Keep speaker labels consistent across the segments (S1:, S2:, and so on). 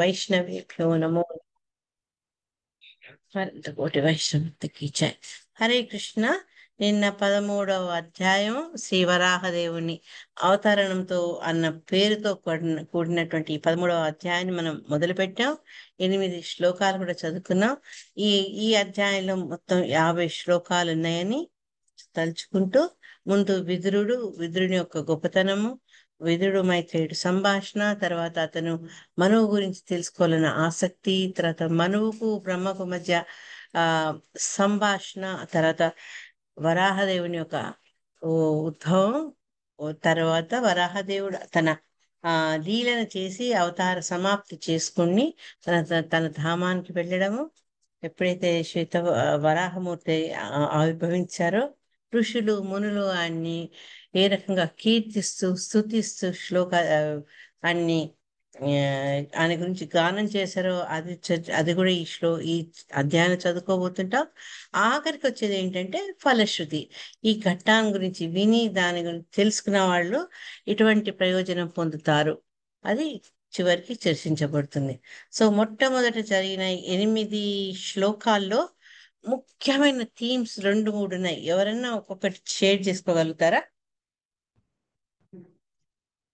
S1: వైష్ణవేభ్యో నమో కోటి వైష్ణవకి జై. హరే కృష్ణ. నిన్న 13వ అధ్యాయం శ్రీ వరాహదేవుని అవతరణంతో అన్న పేరుతో కూడినటువంటి ఈ 13వ అధ్యాయాన్ని మనం మొదలుపెట్టాం. 8 శ్లోకాలు కూడా చదువుకున్నాం. ఈ ఈ అధ్యాయంలో మొత్తం 50 శ్లోకాలు ఉన్నాయని తలుచుకుంటూ ముందు విదురుని యొక్క గొప్పతనము, విదురుడు మైత్రేయుడు సంభాషణ, తర్వాత అతను మనువు గురించి తెలుసుకోవాలన్న ఆసక్తి, తర్వాత మనువుకు బ్రహ్మకు మధ్య ఆ సంభాషణ, తర్వాత వరాహదేవుని యొక్క ఉద్భవం, తర్వాత వరాహదేవుడు తన లీలను చేసి అవతార సమాప్తి చేసుకుని తన ధామానికి వెళ్ళడము. ఎప్పుడైతే వరాహమూర్తి ఆవిర్భవించారో ఋషులు మునులు ఆయన్ని ఏ రకంగా కీర్తిస్తూ స్తుతిస్తూ అన్ని ఆయన గురించి గానం చేశారో అది కూడా ఈ అధ్యాయం చదువుకోబోతుంటాం. ఆఖరికి వచ్చేది ఏంటంటే ఫలశ్రుతి. ఈ ఘట్టాన్ని గురించి విని దాని గురించి తెలుసుకున్న వాళ్ళు ఇటువంటి ప్రయోజనం పొందుతారు, అది చివరికి చర్చించబడుతుంది. సో మొట్టమొదట జరిగిన 8 శ్లోకాల్లో ముఖ్యమైన థీమ్స్ 2-3 ఉన్నాయి. ఎవరన్నా ఒక్కొక్కటి షేర్ చేసుకోగలుగుతారా?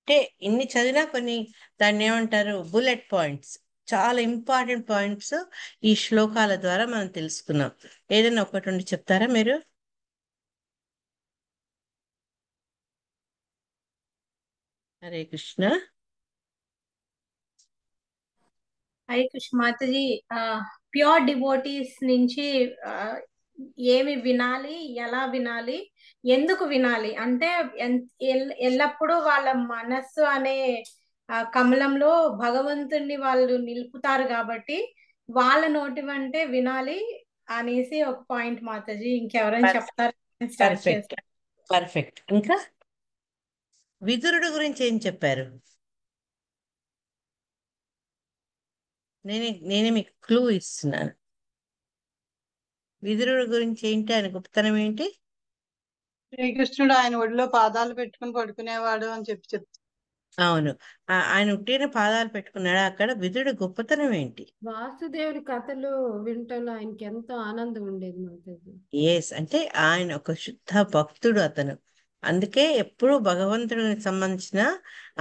S1: అంటే ఇన్ని చదివినా కొన్ని దాన్ని ఏమంటారు, బుల్లెట్ పాయింట్స్, చాలా ఇంపార్టెంట్ పాయింట్స్ ఈ శ్లోకాల ద్వారా మనం తెలుసుకున్నాం. ఏదైనా ఒకటి ఉండి చెప్తారా మీరు? హరే కృష్ణ.
S2: హరే కృష్ణ మాతాజీ. ప్యూర్ డివోటీస్ నుంచి ఏమి వినాలి, ఎలా వినాలి, ఎందుకు వినాలి అంటే ఎల్లప్పుడూ వాళ్ళ మనస్సు అనే కమలంలో భగవంతుణ్ణి వాళ్ళు నిలుపుతారు కాబట్టి వాళ్ళ నోటి వెంటే వినాలి అనేసి ఒక పాయింట్ మాతాజీ. ఇంకెవరైనా చెప్తారు?
S1: పర్ఫెక్ట్. ఇంకా విదురుడు గురించి ఏం చెప్పారు? నేనే మీకు క్లూ ఇస్తున్నాను. విదురుడు గురించి ఏంటి, ఆయన గొప్పతనం ఏంటి?
S3: శ్రీకృష్ణుడు ఆయన ఒడిలో పాదాలు పెట్టుకుని పడుకునేవాడు అని చెప్తారు.
S1: అవును, ఆయన ఉట్టిన పాదాలు పెట్టుకున్నాడు. అక్కడ విదురుడు గొప్పతనం ఏంటి?
S4: వాసుదేవుడి కథలు వింటలో ఆయనకి ఎంతో ఆనందం ఉండేది మాతాజీ.
S1: ఎస్, అంటే ఆయన ఒక శుద్ధ భక్తుడు అతను. అందుకే ఎప్పుడూ భగవంతుడికి సంబంధించిన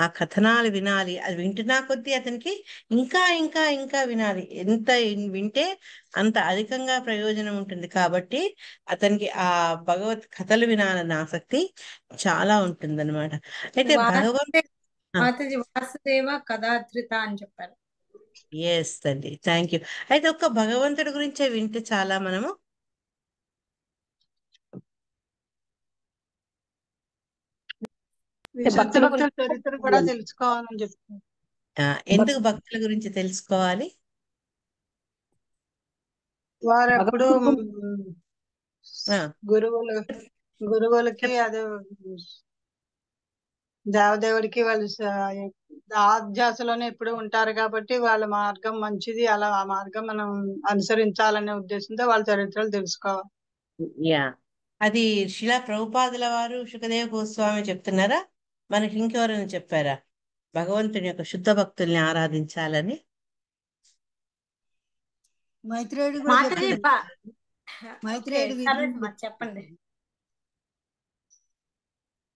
S1: ఆ కథనాలు వినాలి. అది వింటున్నా కొద్దీ అతనికి ఇంకా ఇంకా ఇంకా వినాలి. ఎంత వింటే అంత అధికంగా ప్రయోజనం ఉంటుంది. కాబట్టి అతనికి ఆ భగవత్ కథలు వినాలన్న ఆసక్తి చాలా ఉంటుందన్నమాట. అయితే
S2: వాసుదేవ కథాధృత అని చెప్పారు.
S1: ఎస్ అండి, థ్యాంక్ యూ. అయితే ఒక్క భగవంతుడి గురించే వింటే చాలా మనము
S3: భక్తుల చరిత్ర కూడా తెలుసుకోవాలని చెప్తారు.
S1: ఎందుకు భక్తుల గురించి తెలుసుకోవాలి?
S3: వారు ఎప్పుడు గురువులకి అదే దేవదేవుడికి వాళ్ళు ఆధ్యాసలోనే ఎప్పుడు ఉంటారు కాబట్టి వాళ్ళ మార్గం మంచిది, అలా ఆ మార్గం మనం అనుసరించాలనే ఉద్దేశంతో వాళ్ళ చరిత్రలు తెలుసుకోవాలి.
S1: యా, అది శిలా ప్రభుపాదుల వారు, సుఖదేవ గోస్వామి చెప్తున్నారా? మనకి ఇంకెవరైనా చెప్పారా భగవంతుని యొక్క శుద్ధ భక్తుల్ని ఆరాధించాలని?
S5: మైత్రేయుడు
S2: చెప్పండి.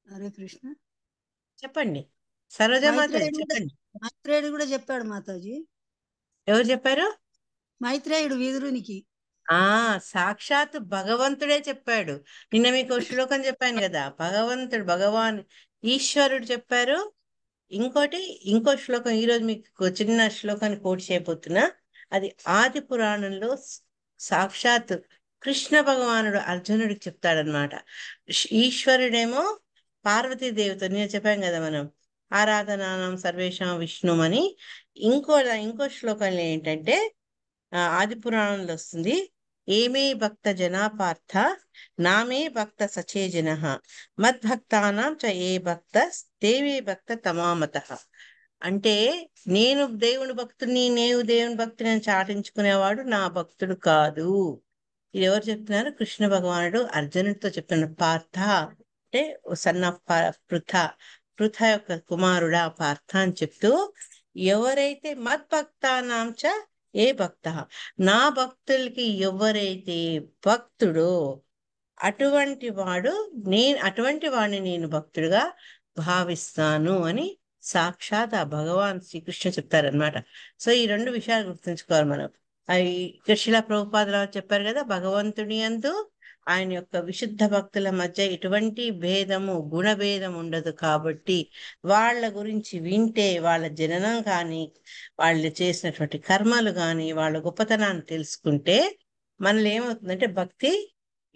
S5: హరే కృష్ణ.
S1: చెప్పండి సరోజ మాతాజీ, చెప్పండి.
S5: మైత్రేయుడు కూడా చెప్పాడు మాతాజీ.
S1: ఎవరు చెప్పారు?
S5: మైత్రేయుడు విదురునికి.
S1: సాక్షాత్ భగవంతుడే చెప్పాడు. నిన్న మీకు శ్లోకం చెప్పాను కదా, భగవాన్ ఈశ్వరుడు చెప్పారు. ఇంకో శ్లోకం ఈరోజు మీకు చిన్న శ్లోకాన్ని కోట్ చేయబోతున్నా. అది ఆది పురాణంలో సాక్షాత్ కృష్ణ భగవానుడు అర్జునుడికి చెప్తాడనమాట. ఈశ్వరుడేమో పార్వతీదేవితో, నేను చెప్పాం కదా మనం ఆరాధనానం సర్వేషాం విష్ణు అని. ఇంకో శ్లోకంలో ఏంటంటే ఆది పురాణంలో వస్తుంది, ఏమే భక్త జనా పార్థ నామే భక్త సచేజన మద్భక్తానాం చ ఏ భక్త దేవే భక్త తమామత. అంటే నేను దేవుని భక్తుని, దేవుని భక్తుని అని చాటించుకునేవాడు నా భక్తుడు కాదు. ఇది ఎవరు చెప్తున్నారు? కృష్ణ భగవానుడు అర్జునుడితో చెప్తున్నాడు. పార్థ అంటే సన్ ఆఫ్ పృథ యొక్క కుమారుడా పార్థ అని చెప్తూ, ఎవరైతే మద్భక్తానాంచ ఏ భక్త, నా భక్తులకి ఎవరైతే భక్తుడో అటువంటి వాడిని నేను భక్తుడిగా భావిస్తాను అని సాక్షాత్ ఆ భగవాన్ శ్రీకృష్ణ చెప్తారనమాట. సో ఈ రెండు విషయాలు గుర్తుంచుకోవాలి మనం. అవి శిలా ప్రభుపాదులు చెప్పారు కదా, భగవంతుని యందు ఆయన యొక్క విశుద్ధ భక్తుల మధ్య ఎటువంటి భేదము గుణభేదం ఉండదు. కాబట్టి వాళ్ళ గురించి వింటే వాళ్ళ జననం కానీ వాళ్ళు చేసినటువంటి కర్మలు కానీ వాళ్ళ గొప్పతనాన్ని తెలుసుకుంటే మనలో ఏమవుతుందంటే భక్తి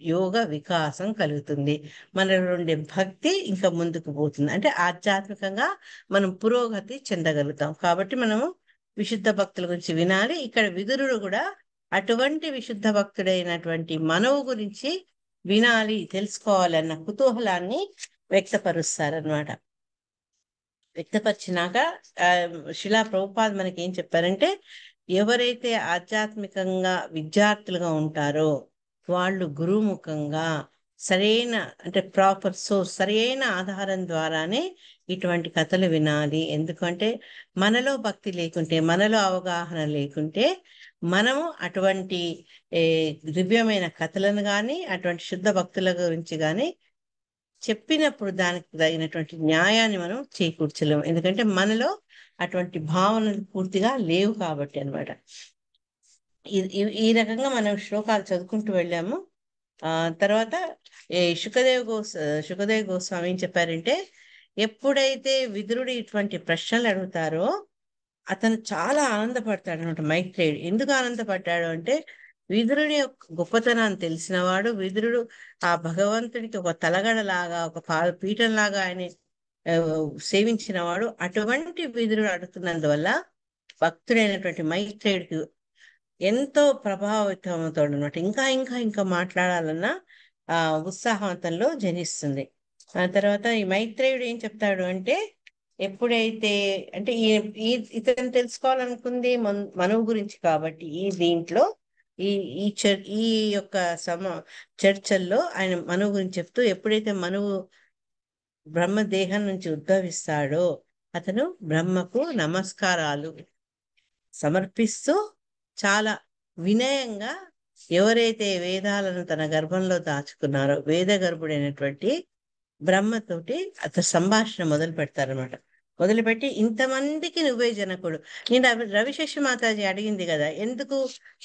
S1: యోగ వికాసం కలుగుతుంది. మనలో ఉండే భక్తి ఇంకా ముందుకు పోతుంది. అంటే ఆధ్యాత్మికంగా మనం పురోగతి చెందగలుగుతాం. కాబట్టి మనము విశుద్ధ భక్తుల గురించి వినాలి. ఇక్కడ విదురుడు కూడా అటువంటి విశుద్ధ భక్తుడైనటువంటి మనవు గురించి వినాలి, తెలుసుకోవాలన్న కుతూహలాన్ని వ్యక్తపరుస్తారనమాట. వ్యక్తపరిచినాక శిలా ప్రభుపాద్ మనకి ఏం చెప్పారంటే, ఎవరైతే ఆధ్యాత్మికంగా విద్యార్థులుగా ఉంటారో వాళ్ళు గురుముఖంగా సరైన అంటే ప్రాపర్ సోర్స్ సరైన ఆధారం ద్వారానే ఇటువంటి కథలు వినాలి. ఎందుకంటే మనలో భక్తి లేకుంటే, మనలో అవగాహన లేకుంటే మనము అటువంటి దివ్యమైన కథలను కానీ అటువంటి శుద్ధ భక్తుల గురించి కానీ చెప్పినప్పుడు దానికి తగినటువంటి న్యాయాన్ని మనం చేకూర్చలేము. ఎందుకంటే మనలో అటువంటి భావనలు పూర్తిగా లేవు కాబట్టి అన్నమాట. ఈ రకంగా మనం శ్లోకాలు చదువుకుంటూ వెళ్ళాము. తర్వాత శుకదేవ్ గోస్వామి ఏం చెప్పారంటే, ఎప్పుడైతే విదురుడు ఇటువంటి ప్రశ్నలు అడుగుతారో అతను చాలా ఆనందపడతాడు అనమాట మైత్రేయుడు. ఎందుకు ఆనందపడ్డాడు అంటే, విదురుని యొక్క గొప్పతనాన్ని తెలిసినవాడు. విదురుడు ఆ భగవంతుడికి ఒక తలగడలాగా ఒక పీఠంలాగా ఆయన సేవించిన వాడు. అటువంటి విదురుడు అడుగుతున్నందువల్ల భక్తుడైనటువంటి మైత్రేయుడికి ఎంతో ప్రభావితం అవుతాడు అనమాట. ఇంకా ఇంకా ఇంకా మాట్లాడాలన్న ఉత్సాహవంతంలో జనిస్తుంది. ఆ తర్వాత ఈ మైత్రేయుడు ఏం చెప్తాడు అంటే, ఎప్పుడైతే అంటే ఇతను తెలుసుకోవాలనుకుంది మనువు గురించి కాబట్టి దీంట్లో ఈ యొక్క చర్చల్లో ఆయన మనువు గురించి చెప్తూ, ఎప్పుడైతే మనువు బ్రహ్మదేహం నుంచి ఉద్భవిస్తాడో అతను బ్రహ్మకు నమస్కారాలు సమర్పిస్తూ చాలా వినయంగా ఎవరైతే వేదాలను తన గర్భంలో దాచుకున్నారో వేద గర్భుడైనటువంటి బ్రహ్మతోటి అతను సంభాషణ మొదలు పెడతారనమాట. మొదలుపెట్టి, ఇంతమందికి నువ్వే జనకుడు. నేను రవిశేషి మాతాజీ అడిగింది కదా, ఎందుకు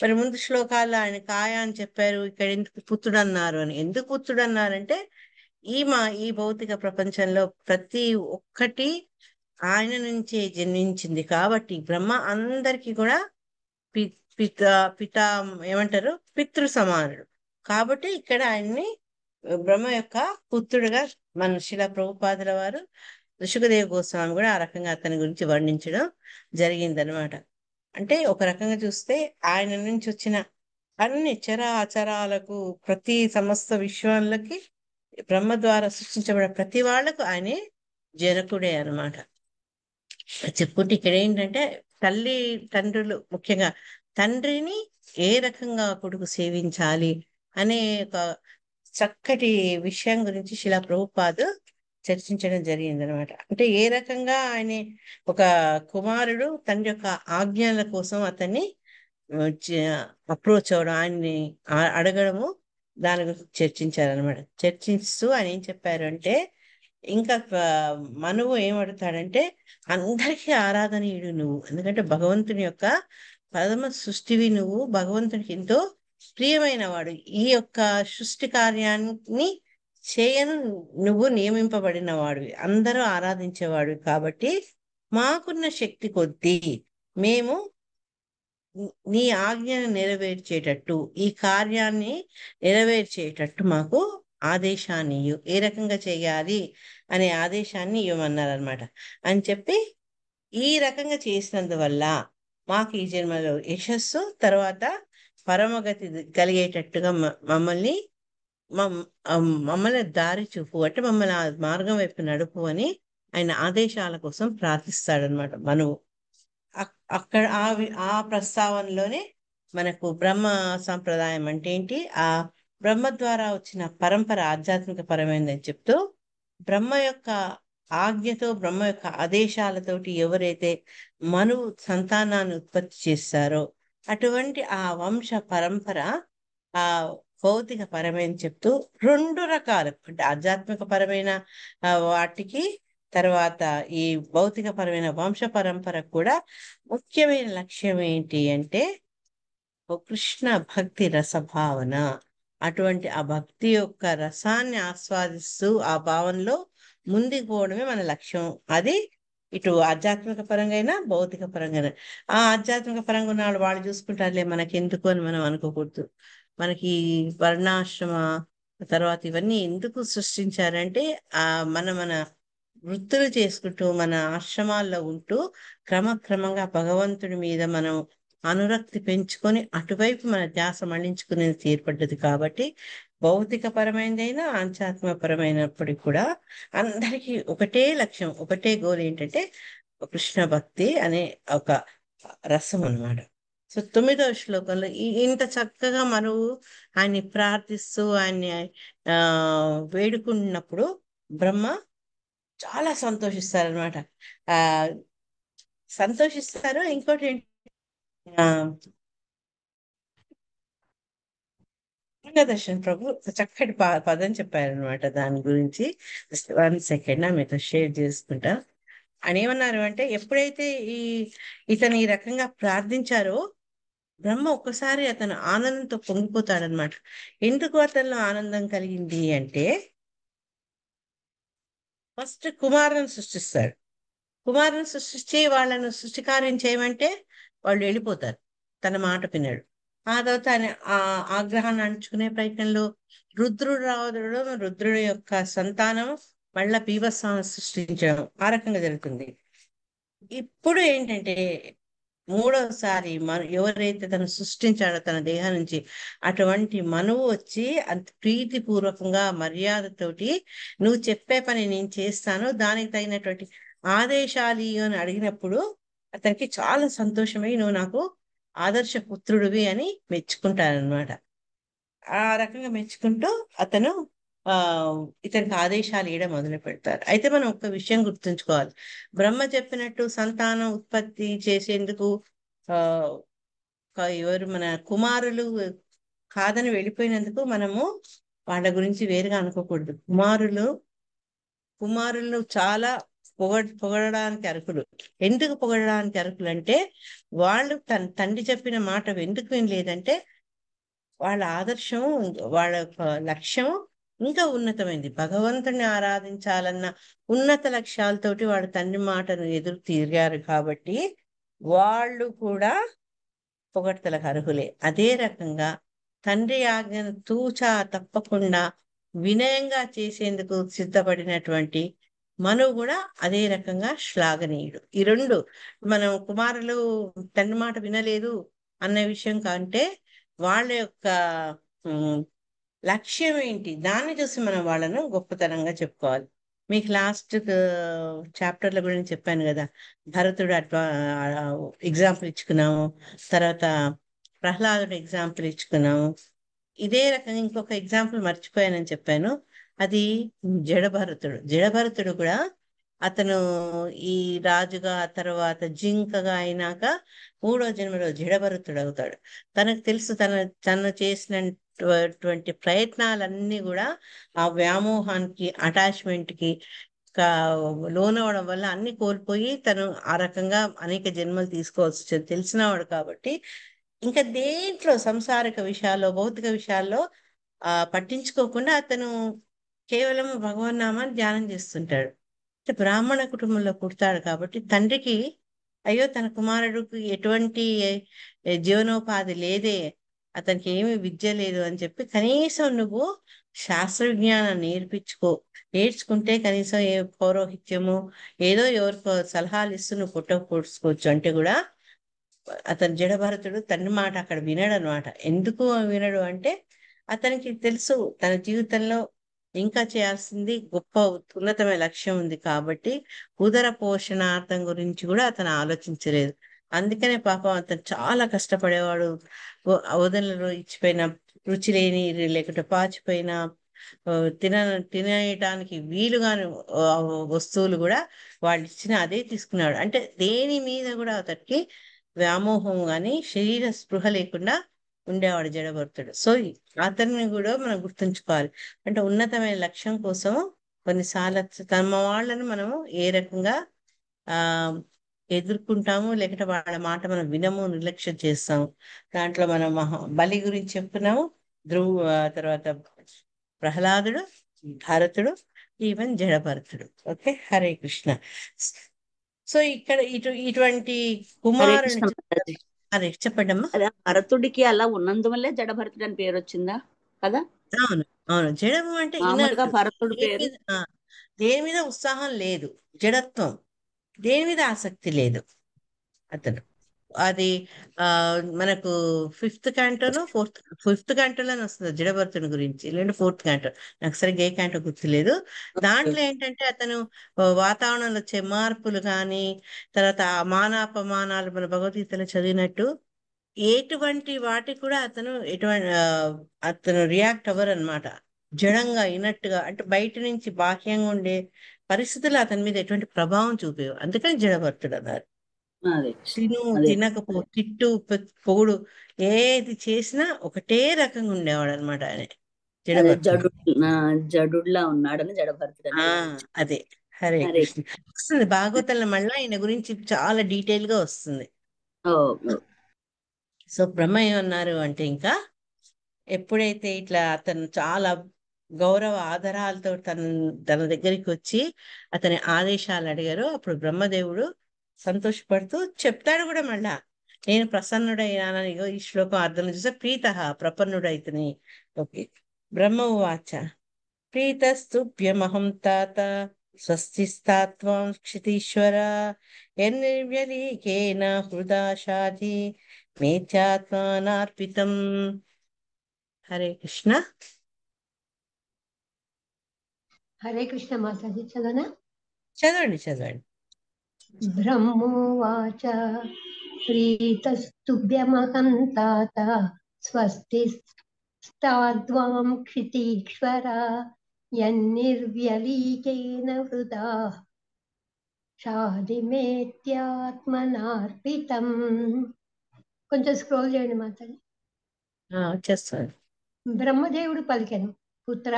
S1: మరి ముందు శ్లోకాల్లో ఆయన కాయ అని చెప్పారు, ఇక్కడ ఎందుకు పుత్రుడు అన్నారు అని. ఎందుకు పుత్రుడు అన్నారంటే, ఈ భౌతిక ప్రపంచంలో ప్రతి ఒక్కటి ఆయన నుంచే జన్మించింది కాబట్టి బ్రహ్మ అందరికీ కూడా పిత ఏమంటారు పితృ సమానుడు. కాబట్టి ఇక్కడ ఆయన్ని బ్రహ్మ యొక్క పుత్రుడుగా మన శిలా ప్రభుపాదుల వారు శుకదేవ్ గోస్వామి కూడా ఆ రకంగా అతని గురించి వర్ణించడం జరిగిందనమాట. అంటే ఒక రకంగా చూస్తే ఆయన నుంచి వచ్చిన అన్ని చరాచరాలకు ప్రతి సమస్త విశ్వాలకి బ్రహ్మ ద్వారా సృష్టించబడిన ప్రతి వాళ్లకు ఆయనే జనకుడే అనమాట. చెప్పుకుంటే ఇక్కడ ఏంటంటే తల్లి తండ్రులు, ముఖ్యంగా తండ్రిని ఏ రకంగా కొడుకు సేవించాలి అనే ఒక చక్కటి విషయం గురించి శిలా ప్రభుపాద్ చర్చించడం జరిగింది అనమాట. అంటే ఏ రకంగా ఆయన ఒక కుమారుడు తండ్రి యొక్క ఆజ్ఞల కోసం అతన్ని అప్రోచ్ అవడం, ఆయన్ని అడగడము, దాని గురించి చర్చించారనమాట. చర్చిస్తూ ఆయన ఏం చెప్పారు అంటే, ఇంకా మనువు ఏమడుతాడంటే, అందరికీ ఆరాధనీయుడు నువ్వు, ఎందుకంటే భగవంతుని యొక్క ప్రథమ సృష్టివి నువ్వు, భగవంతునికి ఎంతో ప్రియమైన వాడు. ఈ యొక్క సృష్టి కార్యాన్ని చేయను నువ్వు నియమింపబడిన వాడివి, అందరూ ఆరాధించేవాడివి. కాబట్టి మాకున్న శక్తి కొద్దీ మేము నీ ఆజ్ఞను నెరవేర్చేటట్టు, ఈ కార్యాన్ని నెరవేర్చేటట్టు మాకు ఆదేశాన్ని ఇవ్వు, ఏ రకంగా చేయాలి అనే ఆదేశాన్ని ఇవ్వమన్నారనమాట. అని చెప్పి ఈ రకంగా చేసినందువల్ల మాకు ఈ జన్మలో యశస్సు, తర్వాత పరమగతి కలిగేటట్టుగా మమ్మల్ని దారి చూపు, అంటే మమ్మల్ని ఆ మార్గం వైపు నడుపు అని ఆయన ఆదేశాల కోసం ప్రార్థిస్తాడనమాట మనువు. అక్కడ ఆ ప్రస్తావనలోనే మనకు బ్రహ్మ సంప్రదాయం అంటే ఏంటి, ఆ బ్రహ్మ ద్వారా వచ్చిన పరంపర ఆధ్యాత్మిక పరమైందని చెప్తూ, బ్రహ్మ యొక్క ఆజ్ఞతో బ్రహ్మ యొక్క ఆదేశాలతోటి ఎవరైతే మనువు సంతానాన్ని ఉత్పత్తి చేస్తారో అటువంటి ఆ వంశ పరంపర ఆ భౌతిక పరమైన చెప్తూ రెండు రకాలు అంటే ఆధ్యాత్మిక పరమైన వాటికి తర్వాత ఈ భౌతిక పరమైన వంశ పరంపర కూడా ముఖ్యమైన లక్ష్యం ఏంటి అంటే ఓ కృష్ణ భక్తి రసభావన. అటువంటి ఆ భక్తి యొక్క రసాన్ని ఆస్వాదిస్తూ ఆ భావనలో ముందుకు పోవడమే మన లక్ష్యం. అది ఇటు ఆధ్యాత్మిక పరంగా అయినా భౌతిక పరంగా అయినా. ఆ ఆధ్యాత్మిక పరంగా ఉన్న వాళ్ళు చూసుకుంటారులే మనకి ఎందుకు అని మనం అనుకోకూడదు. మనకి వర్ణాశ్రమ తర్వాత ఇవన్నీ ఎందుకు సృష్టించారంటే మన మన వృత్తులు చేసుకుంటూ మన ఆశ్రమాల్లో ఉంటూ క్రమక్రమంగా భగవంతుడి మీద మనం అనురక్తి పెంచుకొని అటువైపు మన ధ్యాస మళ్లించుకునేది ఏర్పడ్డది. కాబట్టి భౌతిక పరమైనదైనా ఆధ్యాత్మిక పరమైనప్పటికీ కూడా అందరికీ ఒకటే లక్ష్యం, ఒకటే గోల్ ఏంటంటే కృష్ణ భక్తి అనే ఒక రసం అన్నమాట. సో 9వ శ్లోకంలో ఇంత చక్కగా మనము ఆయన్ని ప్రార్థిస్తూ ఆయన్ని వేడుకున్నప్పుడు బ్రహ్మ చాలా సంతోషిస్తారనమాట. ఆ సంతోషిస్తారు. ఇంకోటి ఏంటి, దర్శన్ ప్రభు చక్కటి పదం చెప్పారనమాట దాని గురించి. 1 సెకండ్ మీతో షేర్ చేసుకుంటా. అని ఏమన్నారు అంటే ఎప్పుడైతే ఇతను ఈ రకంగా ప్రార్థించారో బ్రహ్మ ఒక్కసారి అతను ఆనందంతో పొంగిపోతాడనమాట. ఎందుకు అతనిలో ఆనందం కలిగింది అంటే ఫస్ట్ కుమారుని సృష్టిస్తాడు. కుమారుని సృష్టించి వాళ్ళను సృష్టికార్యం చేయమంటే వాళ్ళు వెళ్ళిపోతారు, తన మాట వినడు. ఆ తర్వాత ఆయన ఆ ఆగ్రహాన్ని అణుచుకునే ప్రయత్నంలో రుద్రుడు రావడం, రుద్రుడి యొక్క సంతానం మళ్ళా బీభత్సాన్ని సృష్టించడం ఆ రకంగా జరుగుతుంది. ఇప్పుడు ఏంటంటే మూడవసారి ఎవరైతే తను సృష్టించాడో తన దేహం నుంచి అటువంటి మనువు వచ్చి అంత ప్రీతిపూర్వకంగా మర్యాదతోటి నువ్వు చెప్పే పని నేను చేస్తాను, దానికి తగినటువంటి ఆదేశాలు అని అడిగినప్పుడు అతనికి చాలా సంతోషమై నువ్వు నాకు ఆదర్శ పుత్రుడివి అని మెచ్చుకుంటారనమాట. ఆ రకంగా మెచ్చుకుంటూ అతను ఇతనికి ఆదేశాలు ఇవ్వడం మొదలు పెడతారు. అయితే మనం ఒక విషయం గుర్తుంచుకోవాలి. బ్రహ్మ చెప్పినట్టు సంతానం ఉత్పత్తి చేసేందుకు ఎవరు మన కుమారులు కాదని వెళ్ళిపోయినందుకు మనము వాళ్ళ గురించి వేరుగా అనుకోకూడదు. కుమారులు చాలా పొగడడానికి అర్హులు. ఎందుకు పొగడడానికి అర్హులు అంటే వాళ్ళు తండ్రి చెప్పిన మాట ఎందుకు వినలేదంటే వాళ్ళ ఆదర్శం, వాళ్ళ లక్ష్యం ఇంకా ఉన్నతమైంది. భగవంతుని ఆరాధించాలన్న ఉన్నత లక్ష్యాలతోటి వాళ్ళ తండ్రి మాటను ఎదురు తిరిగారు కాబట్టి వాళ్ళు కూడా పొగడ్తలకు అర్హులే. అదే రకంగా తండ్రి ఆజ్ఞను తూచా తప్పకుండా వినయంగా చేసేందుకు సిద్ధపడినటువంటి మనువు కూడా అదే రకంగా శ్లాఘనీయుడు. ఈ రెండు మనం కుమారులు తండ్రి మాట వినలేదు అన్న విషయం కంటే వాళ్ళ యొక్క లక్ష్యం ఏంటి దాన్ని చూసి మనం వాళ్ళను గొప్పతనంగా చెప్పుకోవాలి. మీకు లాస్ట్ చాప్టర్ల గురించి చెప్పాను కదా, భరతుడు ఎగ్జాంపుల్ ఇచ్చుకున్నాము, తర్వాత ప్రహ్లాదుడు ఎగ్జాంపుల్ ఇచ్చుకున్నాము. ఇదే రకంగా ఇంకొక ఎగ్జాంపుల్ మర్చిపోయానని చెప్పాను, అది జడభరతుడు కూడా అతను ఈ రాజుగా తర్వాత జింకగా అయినాక 3వ జన్మలో జడభరతుడు అవుతాడు. తనకు తెలుసు తను చేసినటువంటి ప్రయత్నాలన్నీ కూడా ఆ వ్యామోహానికి అటాచ్మెంట్కి లోనవడం వల్ల అన్ని కోల్పోయి తను ఆ రకంగా అనేక జన్మలు తీసుకోవాల్సి తెలిసినవాడు. కాబట్టి ఇంకా దేంట్లో సంసారిక విషయాల్లో భౌతిక విషయాల్లో పట్టించుకోకుండా అతను కేవలం భగవన్నామాన్ని ధ్యానం చేస్తుంటాడు. బ్రాహ్మణ కుటుంబంలో పుడతాడు కాబట్టి తండ్రికి అయ్యో తన కుమారుడికి ఎటువంటి జీవనోపాధి లేదే, అతనికి ఏమి విద్య లేదు అని చెప్పి కనీసం నువ్వు శాస్త్ర విజ్ఞానం నేర్చుకుంటే కనీసం ఏ పౌరోహిత్యము ఏదో ఎవరికో సలహాలు ఇస్తూ నువ్వు పుట్టకూర్చుకోవచ్చు అంటే కూడా అతను జడభరతుడు తండ్రి మాట అక్కడ వినడు అనమాట. ఎందుకు వినడు అంటే అతనికి తెలుసు తన జీవితంలో ఇంకా చేయాల్సింది గొప్ప ఉన్నతమైన లక్ష్యం ఉంది. కాబట్టి ఉదర పోషణార్థం గురించి కూడా అతను ఆలోచించలేదు. అందుకనే పాపం అతను చాలా కష్టపడేవాడు. వదనలో ఇచ్చిపోయిన రుచి లేని లేకుంటే పాచిపోయిన ఆ, తిన తినేయటానికి వీలుగాని వస్తువులు కూడా వాళ్ళు ఇచ్చిన అదే తీసుకున్నాడు. అంటే దేని మీద కూడా అతనికి వ్యామోహం గాని శరీర స్పృహ లేకుండా ఉండేవాడు జడభరతుడు. సో అతన్ని కూడా మనం గుర్తుంచుకోవాలి. అంటే ఉన్నతమైన లక్ష్యం కోసం కొన్నిసార్లు తమ వాళ్ళని మనము ఏ రకంగా ఆ ఎదుర్కొంటాము, లేకపోతే వాళ్ళ మాట మనం వినము, నిర్లక్ష్యం చేస్తాము. దాంట్లో మనం బలి గురించి చెప్తున్నాము, తర్వాత ప్రహ్లాదుడు, భరతుడు, ఈవెన్ జడభరతుడు. ఓకే, హరే కృష్ణ. సో ఇక్కడ ఇటువంటి
S6: హరే
S1: కుమారుని
S6: కృష్ణ మాతాజీ.
S1: అదే చెప్పండమ్మా.
S6: అదే భరతుడికి అలా ఉన్నందువల్లే జడభరతుడు అని పేరు వచ్చిందా కదా?
S1: అవును, అవును. జడము అంటే
S6: మామూలుగా
S1: ఇనర్ట్,
S6: భరతుడి
S1: దేని
S6: పేరు
S1: మీద దేని మీద ఉత్సాహం లేదు, జడత్వం, దేని మీద ఆసక్తి లేదు అతను. అది ఆ మనకు ఫిఫ్త్ క్యాంటోలోనే వస్తుంది జడభరతుని గురించి, లేదంటే ఫోర్త్ క్యాంటో, నాకు సరిగ్గా ఏ క్యాంటో గుర్తులేదు. దాంట్లో ఏంటంటే అతను వాతావరణంలో వచ్చే మార్పులు కానీ, తర్వాత ఆ మానాపమానాలు మన భగవద్గీతలో చదివినట్టు ఎటువంటి వాటికి కూడా అతను రియాక్ట్ అవ్వరు అనమాట. జడంగా ఇనట్టుగా, అంటే బయట నుంచి బాహ్యంగా ఉండే పరిస్థితులు అతని మీద ఎటువంటి ప్రభావం చూపేవు. అందుకని జడభరతుడు అన్నారు.
S6: అదే అదే
S1: తినకపో, తిట్టు, పొగుడు, ఏది చేసినా ఒకటే రకంగా ఉండేవాడు అనమాట ఆయన
S6: అదే
S1: జడభరతుడు.
S6: జడులా ఉన్నాడని జడభరతుడు అని
S1: ఆ
S6: పేరు వచ్చింది.
S1: అదే, హరే
S6: హరే
S1: కృష్ణ. వస్తుంది భాగవతంలో మళ్ళా ఆయన గురించి చాలా డీటెయిల్ గా వస్తుంది.
S6: ఓ ఓ.
S1: సో బ్రహ్మ ఏమన్నారు అంటే, ఇంకా ఎప్పుడైతే ఇట్లా అతను చాలా గౌరవ ఆదరాలతో తన దగ్గరికి వచ్చి అతని ఆదేశాలు అడిగారో, అప్పుడు బ్రహ్మదేవుడు సంతోషపడుతూ చెప్తాడు కూడా మళ్ళా, నేను ప్రసన్నుడైనానని. ఇగో ఈ శ్లోకం అర్థం చూస్తే ప్రీత ప్రపన్నుడైతని. ఓకే, బ్రహ్మ ఉవాచ ప్రీతస్తుభ్యమహం తాత స్వస్తిస్తాత్వం క్షితీశ్వర యన్నిర్వ్యలీకేన హృదా షాధి మేత్యాత్మానార్పితం. హరే కృష్ణ.
S4: హరే కృష్ణ మాతాజీ చదవనా?
S1: చదవండి, చదవండి.
S4: బ్రహ్మోవాచ ప్రీతస్తుభ్యమహం తాత స్వస్తి స్తాద్వాం క్షితీశ్వర యన్నిర్వ్యలీకేన వృదా షాదిమేత్యాత్మనార్పితం. కొంచెం స్క్రోల్ చేయండి మాతాజీ.
S1: చేస్తాను.
S4: బ్రహ్మదేవుడు పలికెను, పుత్ర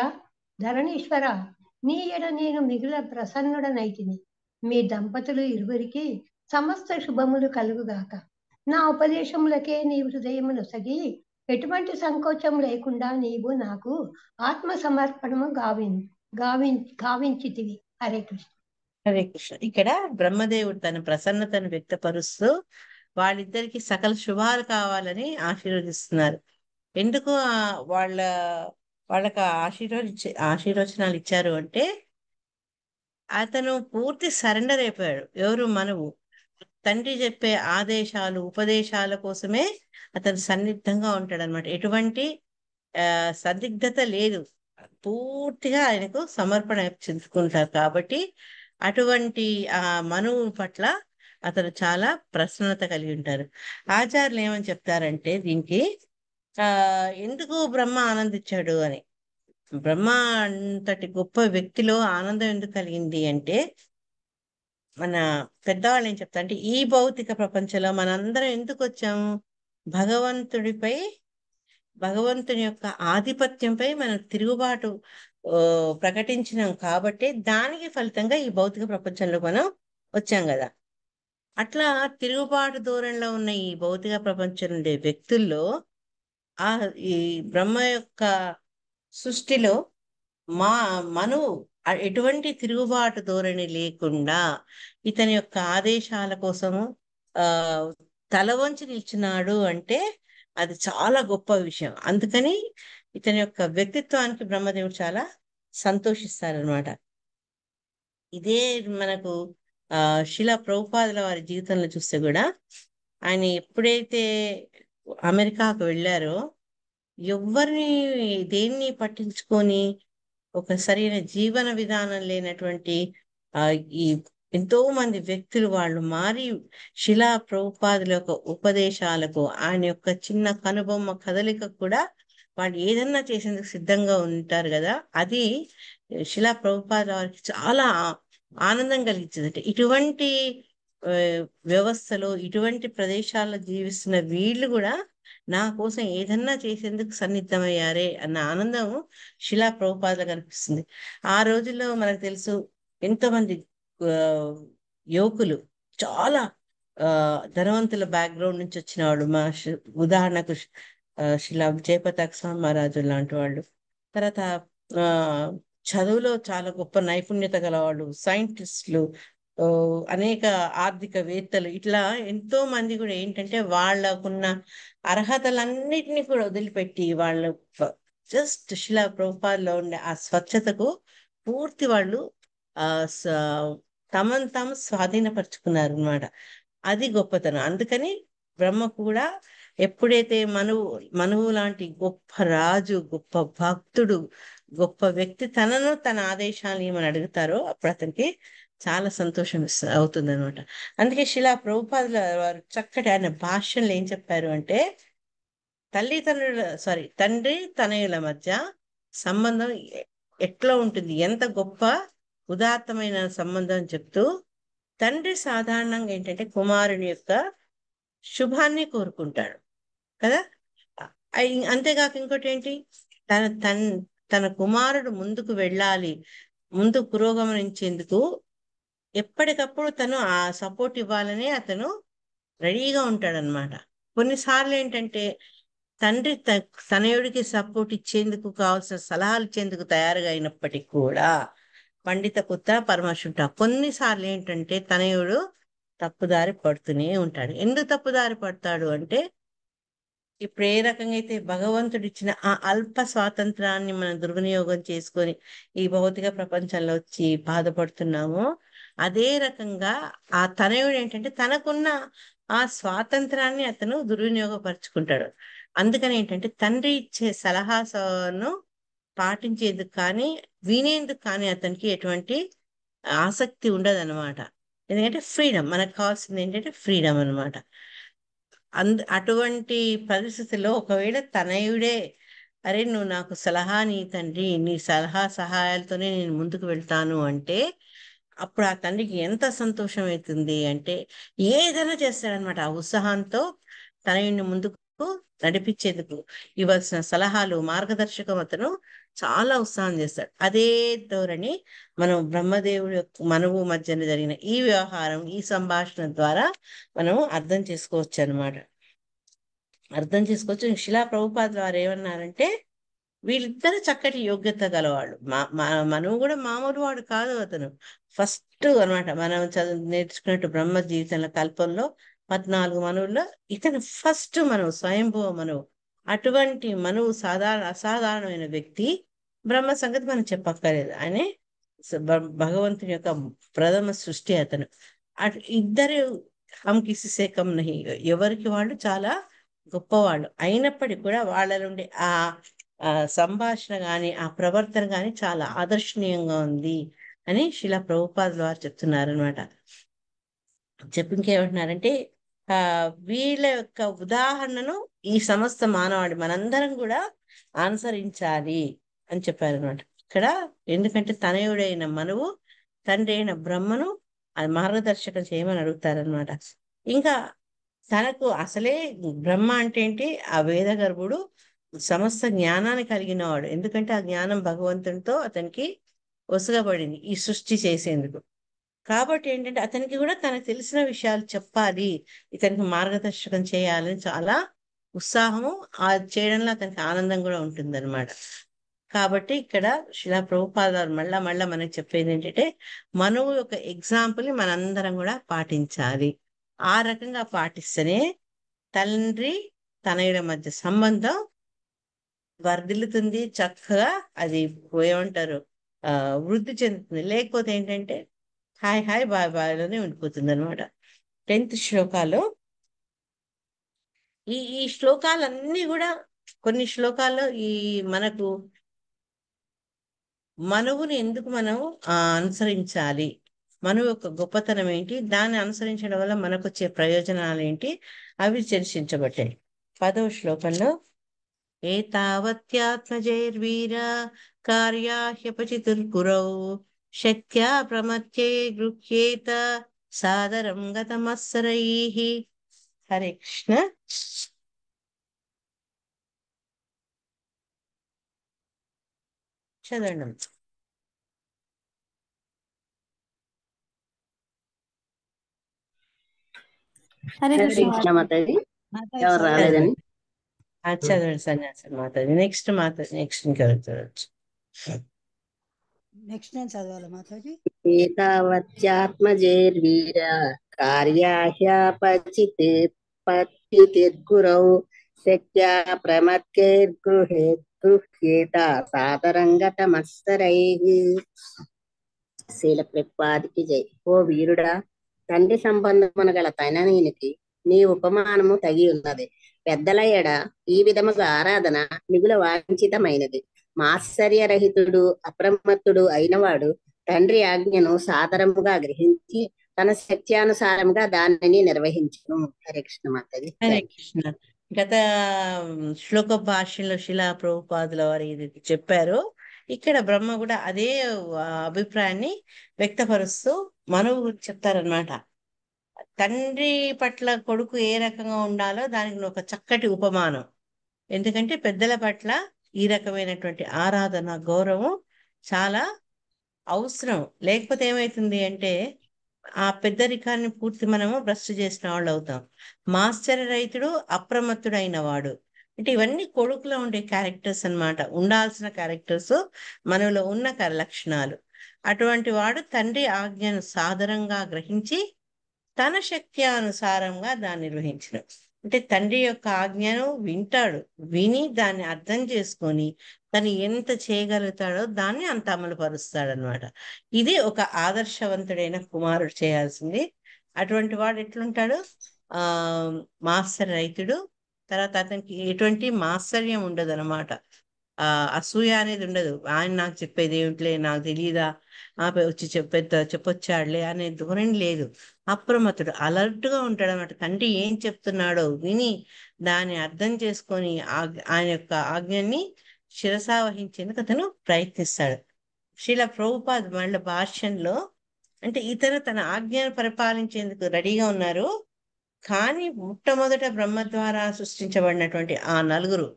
S4: ధరణీశ్వర, నీ ఎడ నేను మిగుల ప్రసన్నుడనైతిని. మీ దంపతులు ఇరువురికి సమస్త శుభములు కలుగుగాక. నా ఉపదేశములకే నీ హృదయమును సగి ఎటువంటి సంకోచం లేకుండా నీవు నాకు ఆత్మ సమర్పణము గావించితివి. హరే కృష్ణ.
S1: హరే కృష్ణ. ఇక్కడ బ్రహ్మదేవుడు తన ప్రసన్నతను వ్యక్తపరుస్తూ వాళ్ళిద్దరికి సకల శుభాలు కావాలని ఆశీర్వదిస్తున్నారు. ఎందుకు వాళ్ళకి ఆశీర్వచనాలు ఇచ్చారు అంటే, అతను పూర్తి సరెండర్ అయిపోయాడు. ఎవరు? మనవు. తండ్రి చెప్పే ఆదేశాలు, ఉపదేశాల కోసమే అతను సన్నిద్ధంగా ఉంటాడు అనమాట. ఎటువంటి సందిగ్ధత లేదు, పూర్తిగా ఆయనకు సమర్పణ చెందుకుంటారు. కాబట్టి అటువంటి ఆ మనువు పట్ల అతను చాలా ప్రసన్నత కలిగి ఉంటారు. ఆచార్యులు ఏమని చెప్తారంటే దీనికి, ఎందుకు బ్రహ్మ ఆనందించాడు అని. బ్రహ్మ అంతటి గొప్ప వ్యక్తిలో ఆనందం ఎందుకు కలిగింది అంటే, మన పెద్దవాళ్ళు ఏం చెప్తారు అంటే, ఈ భౌతిక ప్రపంచంలో మనందరం ఎందుకు వచ్చాము? భగవంతుని యొక్క ఆధిపత్యంపై మనం తిరుగుబాటు ప్రకటించినాం కాబట్టి దానికి ఫలితంగా ఈ భౌతిక ప్రపంచంలో మనం వచ్చాం కదా. అట్లా తిరుగుబాటు ధోరణిలో ఉన్న ఈ భౌతిక ప్రపంచం ఉండే వ్యక్తుల్లో ఆ ఈ బ్రహ్మ యొక్క సృష్టిలో మనువు ఎటువంటి తిరుగుబాటు ధోరణి లేకుండా ఇతని యొక్క ఆదేశాల కోసము ఆ తల వంచి నిల్చున్నాడు అంటే అది చాలా గొప్ప విషయం. అందుకని ఇతని యొక్క వ్యక్తిత్వానికి బ్రహ్మదేవుడు చాలా సంతోషిస్తారనమాట. ఇదే మనకు శిలా ప్రభుపాదుల వారి జీవితంలో చూస్తే కూడా, ఆయన ఎప్పుడైతే అమెరికాకు వెళ్ళారో ఎవరిని దేన్ని పట్టించుకొని ఒక సరైన జీవన విధానం లేనటువంటి ఈ ఎంతో మంది వ్యక్తులు వాళ్ళు మారి శిలా ప్రభుపాదుల యొక్క ఉపదేశాలకు, ఆయన యొక్క చిన్న కనుబొమ్మ కదలిక కూడా వాళ్ళు ఏదన్నా చేసేందుకు సిద్ధంగా ఉంటారు కదా, అది శిలా ప్రభుపాద వారికి చాలా ఆనందం కలిగించింది. అంటే ఇటువంటి ఆ, వ్యవస్థలో ఇటువంటి ప్రదేశాల్లో జీవిస్తున్న వీళ్ళు కూడా నా కోసం ఏదన్నా చేసేందుకు సన్నిద్ధమయ్యారే అన్న ఆనందం శిలా ప్రభుపాదలో కనిపిస్తుంది. ఆ రోజుల్లో మనకు తెలుసు ఎంతో మంది ఆ, యువకులు చాలా ఆ ధనవంతుల బ్యాక్గ్రౌండ్ నుంచి వచ్చిన వాళ్ళు, ఉదాహరణకు శిలా జయపతాక స్వామి మహారాజు లాంటి వాళ్ళు, తర్వాత ఆ చదువులో చాలా గొప్ప నైపుణ్యత గలవాళ్ళు, సైంటిస్టులు, ఆ, అనేక ఆర్థికవేత్తలు, ఇట్లా ఎంతో మంది కూడా ఏంటంటే వాళ్ళకున్న అర్హతలన్నిటినీ కూడా వదిలిపెట్టి వాళ్ళు జస్ట్ శిలా ప్రభుపాదలో ఉండే ఆ స్వచ్ఛతకు పూర్తి వాళ్ళు ఆ స- తమను తాము స్వాధీనపరుచుకున్నారు అనమాట. అది గొప్పతనం. అందుకని బ్రహ్మ కూడా ఎప్పుడైతే మనువు లాంటి గొప్ప రాజు, గొప్ప భక్తుడు, గొప్ప వ్యక్తి తనను తన ఆదేశాలు ఏమని అడుగుతారో అప్పుడు అతనికి చాలా సంతోషం అవుతుంది అనమాట. అందుకే శిలా ప్రభుపాదుల వారు చక్కటి ఆయన భాష్యంలో ఏం చెప్పారు అంటే, తండ్రి తనయుల మధ్య సంబంధం ఎట్లా ఉంటుంది, ఎంత గొప్ప ఉదాత్తమైన సంబంధం అని చెప్తూ, తండ్రి సాధారణంగా ఏంటంటే కుమారుని యొక్క శుభాన్ని కోరుకుంటాడు కదా. అంతేకాక ఇంకోటి ఏంటి, తన తన్ తన కుమారుడు ముందుకు వెళ్ళాలి, ముందు పురోగమనించేందుకు ఎప్పటికప్పుడు తను ఆ సపోర్ట్ ఇవ్వాలని అతను రెడీగా ఉంటాడనమాట. కొన్నిసార్లు ఏంటంటే తండ్రి తనయుడికి సపోర్ట్ ఇచ్చేందుకు కావాల్సిన సలహాలు ఇచ్చేందుకు తయారుగా అయినప్పటికీ కూడా పండిత పుత్ర పరమశుంఠ, కొన్నిసార్లు ఏంటంటే తనయుడు తప్పుదారి పడుతూనే ఉంటాడు. ఎందుకు తప్పుదారి పడతాడు అంటే, ఇప్పుడు ఏ రకంగా అయితే భగవంతుడు ఇచ్చిన ఆ అల్ప స్వాతంత్రాన్ని మనం దుర్వినియోగం చేసుకొని ఈ భౌతిక ప్రపంచంలో వచ్చి బాధపడుతున్నామో, అదే రకంగా ఆ తనయుడు ఏంటంటే తనకున్న ఆ స్వాతంత్రాన్ని అతను దుర్వినియోగపరుచుకుంటాడు. అందుకని ఏంటంటే తండ్రి ఇచ్చే సలహాను పాటించేందుకు కానీ వినేందుకు కానీ అతనికి ఎటువంటి ఆసక్తి ఉండదు అనమాట. ఎందుకంటే ఫ్రీడమ్, మనకు కావాల్సింది ఏంటంటే ఫ్రీడమ్ అనమాట. అటువంటి పరిస్థితుల్లో ఒకవేళ తనయుడే, అరే నువ్వు నాకు సలహా నీ తండ్రి, నీ సలహా సహాయాలతోనే నేను ముందుకు వెళ్తాను అంటే, అప్పుడు ఆ తండ్రికి ఎంత సంతోషం అవుతుంది అంటే ఏదైనా చేస్తాడనమాట. ఆ ఉత్సాహంతో తనయుడిని ముందుకు నడిపించేందుకు ఇవ్వాల్సిన సలహాలు, మార్గదర్శకం అతను చాలా ఉత్సాహం చేస్తాడు. అదే ధోరణి మనం బ్రహ్మదేవుడి యొక్క మనువు మధ్యన జరిగిన ఈ వ్యవహారం, ఈ సంభాషణ ద్వారా మనం అర్థం చేసుకోవచ్చు అనమాట. శిలా ప్రభుపాద వారు ఏమన్నారంటే, వీళ్ళిద్దరు చక్కటి యోగ్యత గలవాళ్ళు. మనువు కూడా మామూలు వాడు కాదు, అతను ఫస్ట్ అనమాట. మనం నేర్చుకున్నట్టు బ్రహ్మ జీవితంలో కల్పంలో 14 మనువుల్లో ఇతను ఫస్ట్ మనువు, స్వయంభువ మనువు. అటువంటి మనువు అసాధారణమైన వ్యక్తి. బ్రహ్మ సంగతి మనం చెప్పక్కర్లేదు, ఆయనే భగవంతుని యొక్క ప్రథమ సృష్టి అతను. ఇద్దరు హమ్ కిసి సే కమ్ నహీ, ఎవరికి వాళ్ళు చాలా గొప్పవాళ్ళు అయినప్పటికీ కూడా వాళ్ళ నుండి ఆ సంభాషణ గాని ఆ ప్రవర్తన గాని చాలా ఆదర్శనీయంగా ఉంది అని శిలా ప్రభుపాదుల వారు చెప్తున్నారు అనమాట. ఇంకేమంటున్నారంటే, వీళ్ళ యొక్క ఉదాహరణను ఈ సమస్త మానవాళి మనందరం కూడా అనుసరించాలి అని చెప్పారనమాట ఇక్కడ. ఎందుకంటే తనయుడైన మనువు తండ్రి అయిన బ్రహ్మను మార్గదర్శకం చేయమని అడుగుతారనమాట. ఇంకా తనకు అసలే బ్రహ్మ అంటే ఏంటి, ఆ వేద గర్భుడు సమస్త జ్ఞానాన్ని కలిగిన వాడు. ఎందుకంటే ఆ జ్ఞానం భగవంతునితో అతనికి ఒసగబడింది ఈ సృష్టి చేసేందుకు. కాబట్టి ఏంటంటే అతనికి కూడా తనకు తెలిసిన విషయాలు చెప్పాలి, ఇతనికి మార్గదర్శకం చేయాలని చాలా ఉత్సాహము, ఆ చేయడంలో అతనికి ఆనందం కూడా ఉంటుందన్నమాట. కాబట్టి ఇక్కడ శిలా ప్రభుపాద మళ్ళా మనకి చెప్పేది ఏంటంటే, మనువు యొక్క ఎగ్జాంపుల్ మనందరం కూడా పాటించాలి. ఆ రకంగా పాటిస్తేనే తండ్రి తనయుల మధ్య సంబంధం వర్ధిల్లుతుంది, చక్కగా అది ఏమంటారు వృద్ధి చెందుతుంది. లేకపోతే ఏంటంటే హాయ్ హాయ్ బాయ్ బాయ్లోనే ఉండిపోతుంది అనమాట. 10th శ్లోకాలు ఈ శ్లోకాలన్నీ కూడా, కొన్ని శ్లోకాల్లో ఈ మనకు మనువుని ఎందుకు మనం అనుసరించాలి, మనువు యొక్క గొప్పతనం ఏంటి, దాన్ని అనుసరించడం వల్ల మనకు వచ్చే ప్రయోజనాలు ఏంటి, అవి చర్చించబడ్డాయి. 10వ శ్లోకంలో ఏతావత్యాత్మజైర్వీర కార్యాహ్యపచితుర్గురౌ శక్త్యా ప్రమత్యే గృహ్యేత సాదరం గతమత్సరైః. హరే కృష్ణ. చదవండి.
S2: హరే
S6: హరే
S2: కృష్ణ
S6: కృష్ణ మాతాజీ.
S5: మాతాజీ
S6: ఎవరు
S5: చదవండి.
S6: రాలేదని
S1: చదవండి సన్యాసి మాతాజీ. నెక్స్ట్ మాతాజీ, నెక్స్ట్ ఇంకెవరు చదవచ్చు?
S5: నెక్స్ట్ నేను చదవాలి మాతాజీ.
S6: ఏతావత్యాత్మజైర్వీర కార్యాహ్యపచిత్ పచ్చితిర్గురౌ శక్త్యా ప్రమత్యైర్గృహ్యేత సాదరంగతమత్సరైః. శీల ప్రభుపాదికి జై. ఓ వీరుడా, తండ్రి సంబంధమున గల తననీనికి నీ ఉపమానము తగి ఉన్నది. పెద్దల ఎడ ఈ విధముగా ఆరాధన మిగుల వాంఛితమైనది. మాత్సర్యరహితుడు అప్రమత్తుడు అయినవాడు తండ్రి ఆజ్ఞను సాదరముగా గ్రహించి తన శక్త్యానుసారముగా దానిని నిర్వహించును. హరే కృష్ణ మాతాజీ.
S1: హరే కృష్ణ. గత శ్లోక భాషలో శిలా ప్రభుపాదుల వారు ఏదైతే చెప్పారో ఇక్కడ బ్రహ్మ కూడా అదే అభిప్రాయాన్ని వ్యక్తపరుస్తూ మనువు గురించి చెప్తారనమాట. తండ్రి పట్ల కొడుకు ఏ రకంగా ఉండాలో దానికి ఒక చక్కటి ఉపమానం. ఎందుకంటే పెద్దల పట్ల ఈ రకమైనటువంటి ఆరాధన, గౌరవం చాలా అవసరం. లేకపోతే ఏమవుతుంది అంటే ఆ పెద్దరికాన్ని పూర్తి మనము భ్రష్టు చేసిన వాళ్ళు అవుతాం. మాస్టర్ రైతుడు అప్రమత్తుడైన వాడు అంటే ఇవన్నీ కొడుకులో ఉండే క్యారెక్టర్స్ అన్నమాట. ఉండాల్సిన క్యారెక్టర్స్, మనలో ఉన్న లక్షణాలు. అటువంటి వాడు తండ్రి ఆజ్ఞను సాదరంగా గ్రహించి తన శక్తి అనుసారంగా దాన్ని నిర్వహించిన అంటే తండ్రి యొక్క ఆజ్ఞను వింటాడు, విని దాన్ని అర్థం చేసుకొని తను ఎంత చేయగలుగుతాడో దాన్ని అంత అమలు పరుస్తాడనమాట. ఇది ఒక ఆదర్శవంతుడైన కుమారుడు చేయాల్సింది. అటువంటి వాడు ఎట్లుంటాడు? ఆ మాస్టర్ రైతుడు. తర్వాత అతనికి ఎటువంటి మాత్సర్యం ఉండదు అనమాట. అసూయ అనేది ఉండదు. ఆయన నాకు చెప్పేది ఏమిట్లే, నాకు తెలియదా, వచ్చి చెప్పొచ్చాడులే అనే ధోరణి లేదు. అప్రమత్తుడు, అలర్ట్ గా ఉంటాడు అన్నమాట. తండ్రి ఏం చెప్తున్నాడో విని దాన్ని అర్థం చేసుకొని ఆయన యొక్క ఆజ్ఞని శిరసావహించేందుకు అతను ప్రయత్నిస్తాడు. శ్రీల ప్రభుపాద్ మళ్ళీ భాష్యంలో అంటే ఇతను తన ఆజ్ఞను పరిపాలించేందుకు రెడీగా ఉన్నారు. కానీ మొట్టమొదట బ్రహ్మ ద్వారా సృష్టించబడినటువంటి ఆ నలుగురు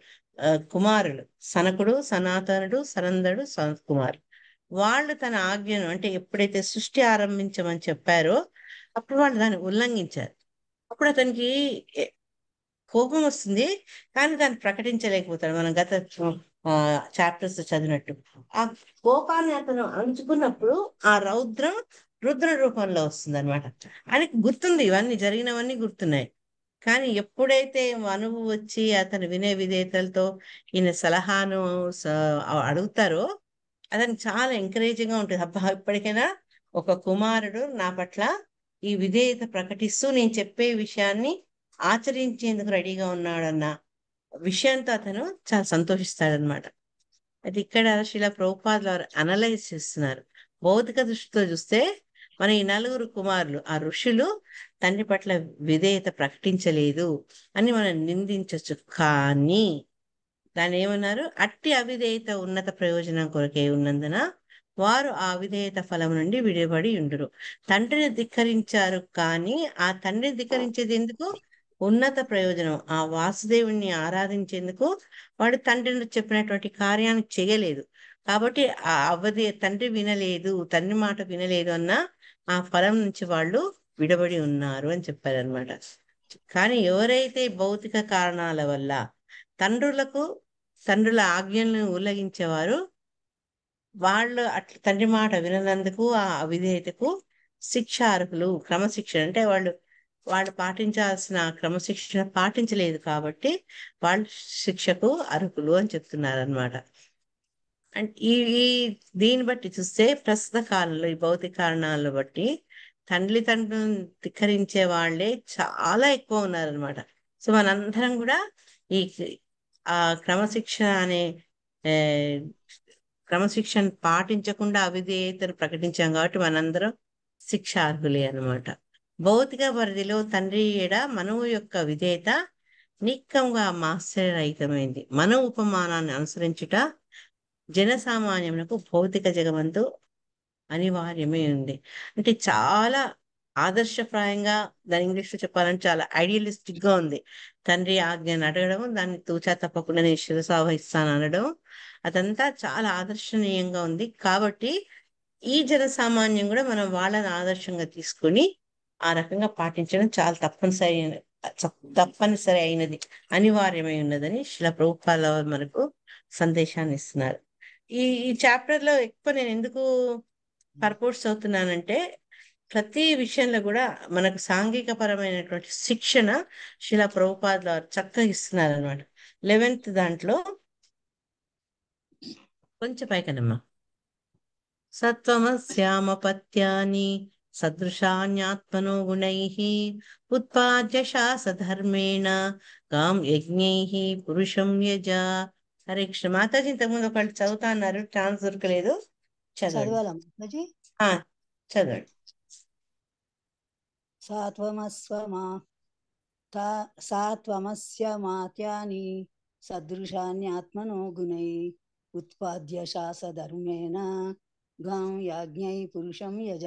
S1: కుమారులు, సనకుడు, సనాతనుడు, సనందుడు, సనత్కుమారుడు, వాళ్ళు తన ఆజ్ఞను అంటే ఎప్పుడైతే సృష్టి ఆరంభించమని చెప్పారో అప్పుడు వాళ్ళు దాన్ని ఉల్లంఘించారు. అప్పుడు అతనికి కోపం వస్తుంది, కానీ దాన్ని ప్రకటించలేకపోతాడు. మనం గత చాప్టర్స్ చదివినట్టు ఆ కోపాన్ని అతను అణుచుకున్నప్పుడు ఆ రౌద్రం రుద్ర రూపంలో వస్తుంది అనమాట. ఆయనకి గుర్తుంది, ఇవన్నీ జరిగినవన్నీ గుర్తున్నాయి. కానీ ఎప్పుడైతే మనువు వచ్చి అతను వినే విధేయతలతో ఈయన సలహాను అడుగుతారో అతనికి చాలా ఎంకరేజింగ్ గా ఉంటుంది. అబ్బా, ఇప్పటికైనా ఒక కుమారుడు నా పట్ల ఈ విధేయత ప్రకటిస్తూ నేను చెప్పే విషయాన్ని ఆచరించేందుకు రెడీగా ఉన్నాడన్న విషయంతో అతను చాలా సంతోషిస్తాడనమాట. అయితే ఇక్కడ శిలా ప్రభుపాదుల వారు అనలైజ్ చేస్తున్నారు. భౌతిక దృష్టితో చూస్తే మన ఈ నలుగురు కుమారులు, ఆ ఋషులు తండ్రి పట్ల విధేయత ప్రకటించలేదు అని మనం నిందించవచ్చు. కానీ దాన్ని ఏమన్నారు? అట్టి అవిధేయత ఉన్నత ప్రయోజనం కొరకే ఉన్నందున వారు ఆ అవిధేయత ఫలం నుండి విడిపడి ఉండురు. తండ్రిని ధిక్కరించారు, కానీ ఆ తండ్రిని ధిక్కరించేది ఎందుకు? ఉన్నత ప్రయోజనం. ఆ వాసుదేవుణ్ణి ఆరాధించేందుకు వాడు తండ్రిని చెప్పినటువంటి కార్యాన్ని చేయలేదు. కాబట్టి ఆ తండ్రి వినలేదు, తండ్రి మాట వినలేదు అన్న ఆ ఫలం నుంచి వాళ్ళు విడబడి ఉన్నారు అని చెప్పారనమాట. కానీ ఎవరైతే భౌతిక కారణాల వల్ల తండ్రుల ఆజ్ఞలను ఉల్లంఘించేవారు, వాళ్ళు అట్లా తండ్రి మాట విననందుకు ఆ అవిధేయతకు శిక్షార్హులు. క్రమశిక్షణ అంటే వాళ్ళు పాటించాల్సిన క్రమశిక్షణ పాటించలేదు కాబట్టి వాళ్ళు శిక్షకు అర్హులు అని చెప్తున్నారనమాట. అండ్ దీన్ని బట్టి చూస్తే ప్రస్తుత కాలంలో ఈ భౌతిక కారణాలను బట్టి తండ్రులను ధిక్కరించే వాళ్ళే చాలా ఎక్కువ ఉన్నారనమాట. సో మనందరం కూడా ఈ ఆ క్రమశిక్షణ పాటించకుండా అవిధేయతను ప్రకటించాం కాబట్టి మనందరం శిక్షార్హులే అనమాట. భౌతిక పరిధిలో తండ్రి ఎడ మనువు యొక్క విధేయత నిక్కముగా ఆశ్చర్యరహితమైంది. మన ఉపమానాన్ని అనుసరించుట జనసామాన్యమునకు భౌతిక జగమందు అనివార్యమే ఉంది. అంటే చాలా ఆదర్శప్రాయంగా, దాని ఇంగ్లీష్లో చెప్పాలంటే చాలా ఐడియలిస్టిక్ గా ఉంది. తండ్రి ఆజ్ఞను అడగడం, దాన్ని తూచా తప్పకుండా నేను శిరసావహిస్తాను అనడం, అదంతా చాలా ఆదర్శనీయంగా ఉంది. కాబట్టి ఈ జనసామాన్యం కూడా మనం వాళ్ళని ఆదర్శంగా తీసుకొని ఆ రకంగా పాటించడం చాలా తప్పనిసరి అయినది, అనివార్యమై ఉన్నదని శిలా ప్రభుపాల వారు మనకు సందేశాన్ని ఇస్తున్నారు. ఈ చాప్టర్ లో ఎక్కువ నేను ఎందుకు పర్పోర్ట్స్ అవుతున్నానంటే, ప్రతి విషయంలో కూడా మనకు సాంఘిక పరమైనటువంటి శిక్షణ శిలా ప్రభుపాదుల వారు చక్కగా ఇస్తున్నారు అనమాట. 11th దాంట్లో కొంచెం పైకనమ్మా. సత్వమస్యామపత్యాని సదృశాన్యాత్మనో గుణైః ఉత్పాద్య శాసధర్మేణ కాం యజ్ఞైః పురుషం యజ. హరే కృష్ణ. మాతాజీ ఇంతకుముందు ఒకళ్ళు చదువుతా అన్నారు, ఛాన్స్ దొరకలేదు. చదవండి.
S5: చదవాలా మాతాజీ?
S1: ఆ, చదవండి.
S5: సాత్వమస్య మాత్యాని సదృశాన్యాత్మనో గుణై ఉత్పాద్య శాసధర్మేణ గాం యాజ్ఞై పురుషం యజ.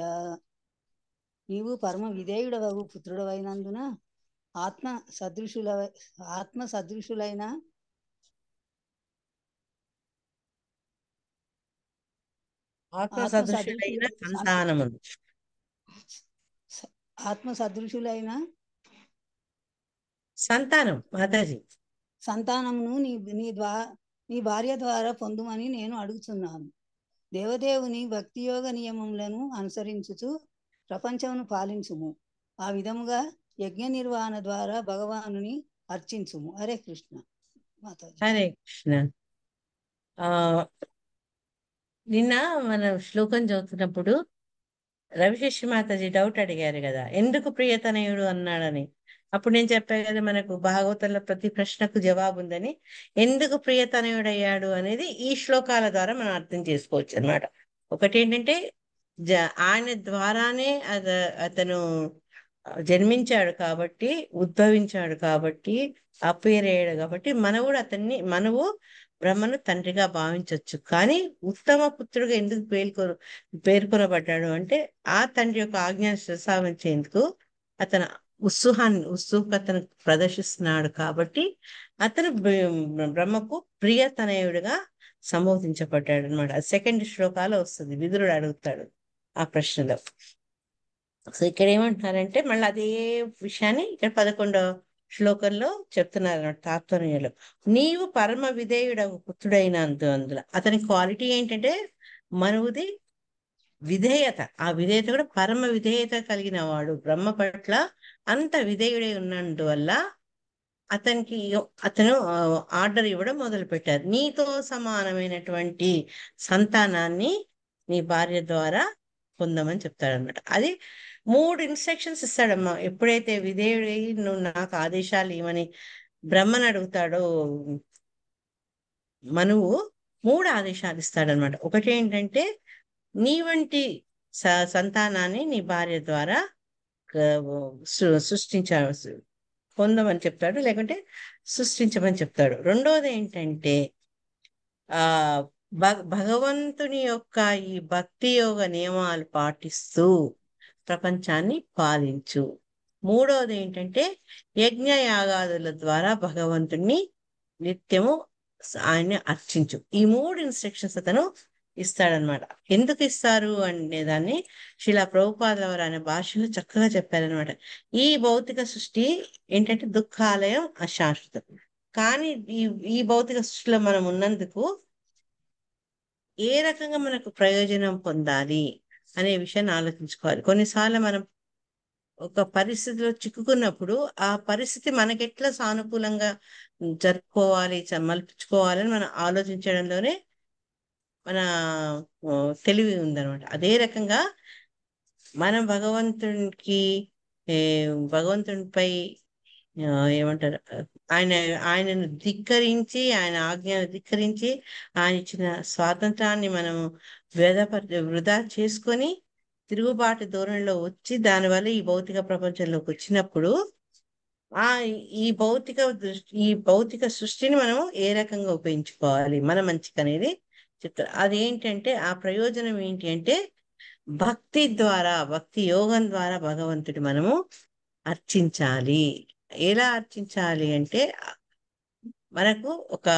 S5: నీవు పరమ విధేయుడవగు పుత్రుడవైనందున ఆత్మ సదృశులైన
S1: ఆత్మ సదృశులైన సంతానములు
S5: ఆత్మ సదృశులైన
S1: సంతానం మాతాజీ
S5: సంతానమును నీ భార్య ద్వారా పొందుమని నేను అడుగుతున్నాను. దేవదేవుని భక్తియోగ నియమములను అనుసరించుచు ప్రపంచమును పాలించుము. ఆ విధముగా యజ్ఞ నిర్వహణ ద్వారా భగవానుని అర్చించుము. హరే కృష్ణ. మాతాజీ.
S1: హరే కృష్ణ. ఆ నిన్న మనం శ్లోకం చదువుతున్నప్పుడు రవిశేషి మాతాజీ డౌట్ అడిగారు కదా, ఎందుకు ప్రియతనయుడు అన్నాడని. అప్పుడు నేను చెప్పా కదా, మనకు భాగవతంలో ప్రతి ప్రశ్నకు జవాబు ఉందని. ఎందుకు ప్రియతనయుడయ్యాడు అనేది ఈ శ్లోకాల ద్వారా మనం అర్థం చేసుకోవచ్చు అన్నమాట. ఒకటి ఏంటంటే, ఆయన ద్వారానే అతను జన్మించాడు కాబట్టి, ఉద్భవించాడు కాబట్టి, అపేర్ అయ్యాడు కాబట్టి మనవు బ్రహ్మను తండ్రిగా భావించవచ్చు. కానీ ఉత్తమ పుత్రుడుగా ఎందుకు పేర్కొనబడ్డాడు అంటే, ఆ తండ్రి యొక్క ఆజ్ఞను శిరసావహించేందుకు అతను ఉత్సుకతను ప్రదర్శిస్తున్నాడు కాబట్టి అతను బ్రహ్మకు ప్రియతనయుడిగా సంబోధించబడ్డాడు అనమాట. సెకండ్ శ్లోకాలో వస్తుంది, విదురుడు అడుగుతాడు ఆ ప్రశ్నలో. సో ఇక్కడ ఏమంటున్నారంటే, మళ్ళీ అదే విషయాన్ని ఇక్కడ 11వ శ్లోకంలో చెప్తున్నారు అన్నమాట. తాత్పర్యంలో నీవు పరమ విధేయుడవు పుత్రుడైనందున, అతని క్వాలిటీ ఏంటంటే మనువుది విధేయత. ఆ విధేయత కూడా పరమ విధేయత కలిగిన వాడు, బ్రహ్మ పట్ల అంత విధేయుడై ఉన్నందువల్ల అతను ఆర్డర్ ఇవ్వడం మొదలు పెట్టారు. నీతో సమానమైనటువంటి సంతానాన్ని నీ భార్య ద్వారా పొందమని చెప్తాడనమాట. అది 3 ఇన్స్ట్రక్షన్స్ ఇస్తాడమ్మా. ఎప్పుడైతే విధేయుడై నువ్వు నాకు ఆదేశాలు ఇవ్వని బ్రహ్మను అడుగుతాడో మనువు 3 ఆదేశాలు ఇస్తాడనమాట. ఒకటి ఏంటంటే, నీ వంటి సంతానాన్ని నీ భార్య ద్వారా పొందమని చెప్తాడు, లేకుంటే సృష్టించమని చెప్తాడు. రెండోది ఏంటంటే, ఆ భగవంతుని యొక్క ఈ భక్తి యోగ నియమాలు పాటిస్తూ ప్రపంచాన్ని పాలించు. మూడోది ఏంటంటే, యజ్ఞ యాగాదుల ద్వారా భగవంతుణ్ణి నిత్యము ఆయన్ని అర్చించు. ఈ 3 ఇన్స్ట్రక్షన్స్ అతను ఇస్తాడనమాట. ఎందుకు ఇస్తారు అనే దాన్ని శిలా ప్రభుపాదుల వారు అనే భాషలో చక్కగా చెప్పారనమాట. ఈ భౌతిక సృష్టి ఏంటంటే దుఃఖాలయం, అశాశ్వతం. కానీ ఈ భౌతిక సృష్టిలో మనం ఉన్నందుకు ఏ రకంగా మనకు ప్రయోజనం పొందాలి అనే విషయాన్ని ఆలోచించుకోవాలి. కొన్నిసార్లు మనం ఒక పరిస్థితిలో చిక్కుకున్నప్పుడు ఆ పరిస్థితి మనకెట్లా సానుకూలంగా జరుపుకోవాలి, మలుపుకోవాలని మనం ఆలోచించడంలోనే మన తెలివి ఉందన్నమాట. అదే రకంగా మనం భగవంతునిపై ఏమంటారు, ఆయనను ధిక్కరించి, ఆయన ఆజ్ఞను ధిక్కరించి, ఆయన ఇచ్చిన స్వాతంత్రాన్ని మనం వృధా చేసుకొని తిరుగుబాటు ధోరణిలో వచ్చి దానివల్ల ఈ భౌతిక ప్రపంచంలోకి వచ్చినప్పుడు ఆ ఈ భౌతిక సృష్టిని మనం ఏ రకంగా ఉపయోగించుకోవాలి మన మంచికి అనేది చెప్తారు. అదేంటంటే ఆ ప్రయోజనం ఏంటి అంటే భక్తి యోగం ద్వారా భగవంతుడి మనము అర్చించాలి. ఎలా అర్చించాలి అంటే మనకు ఒక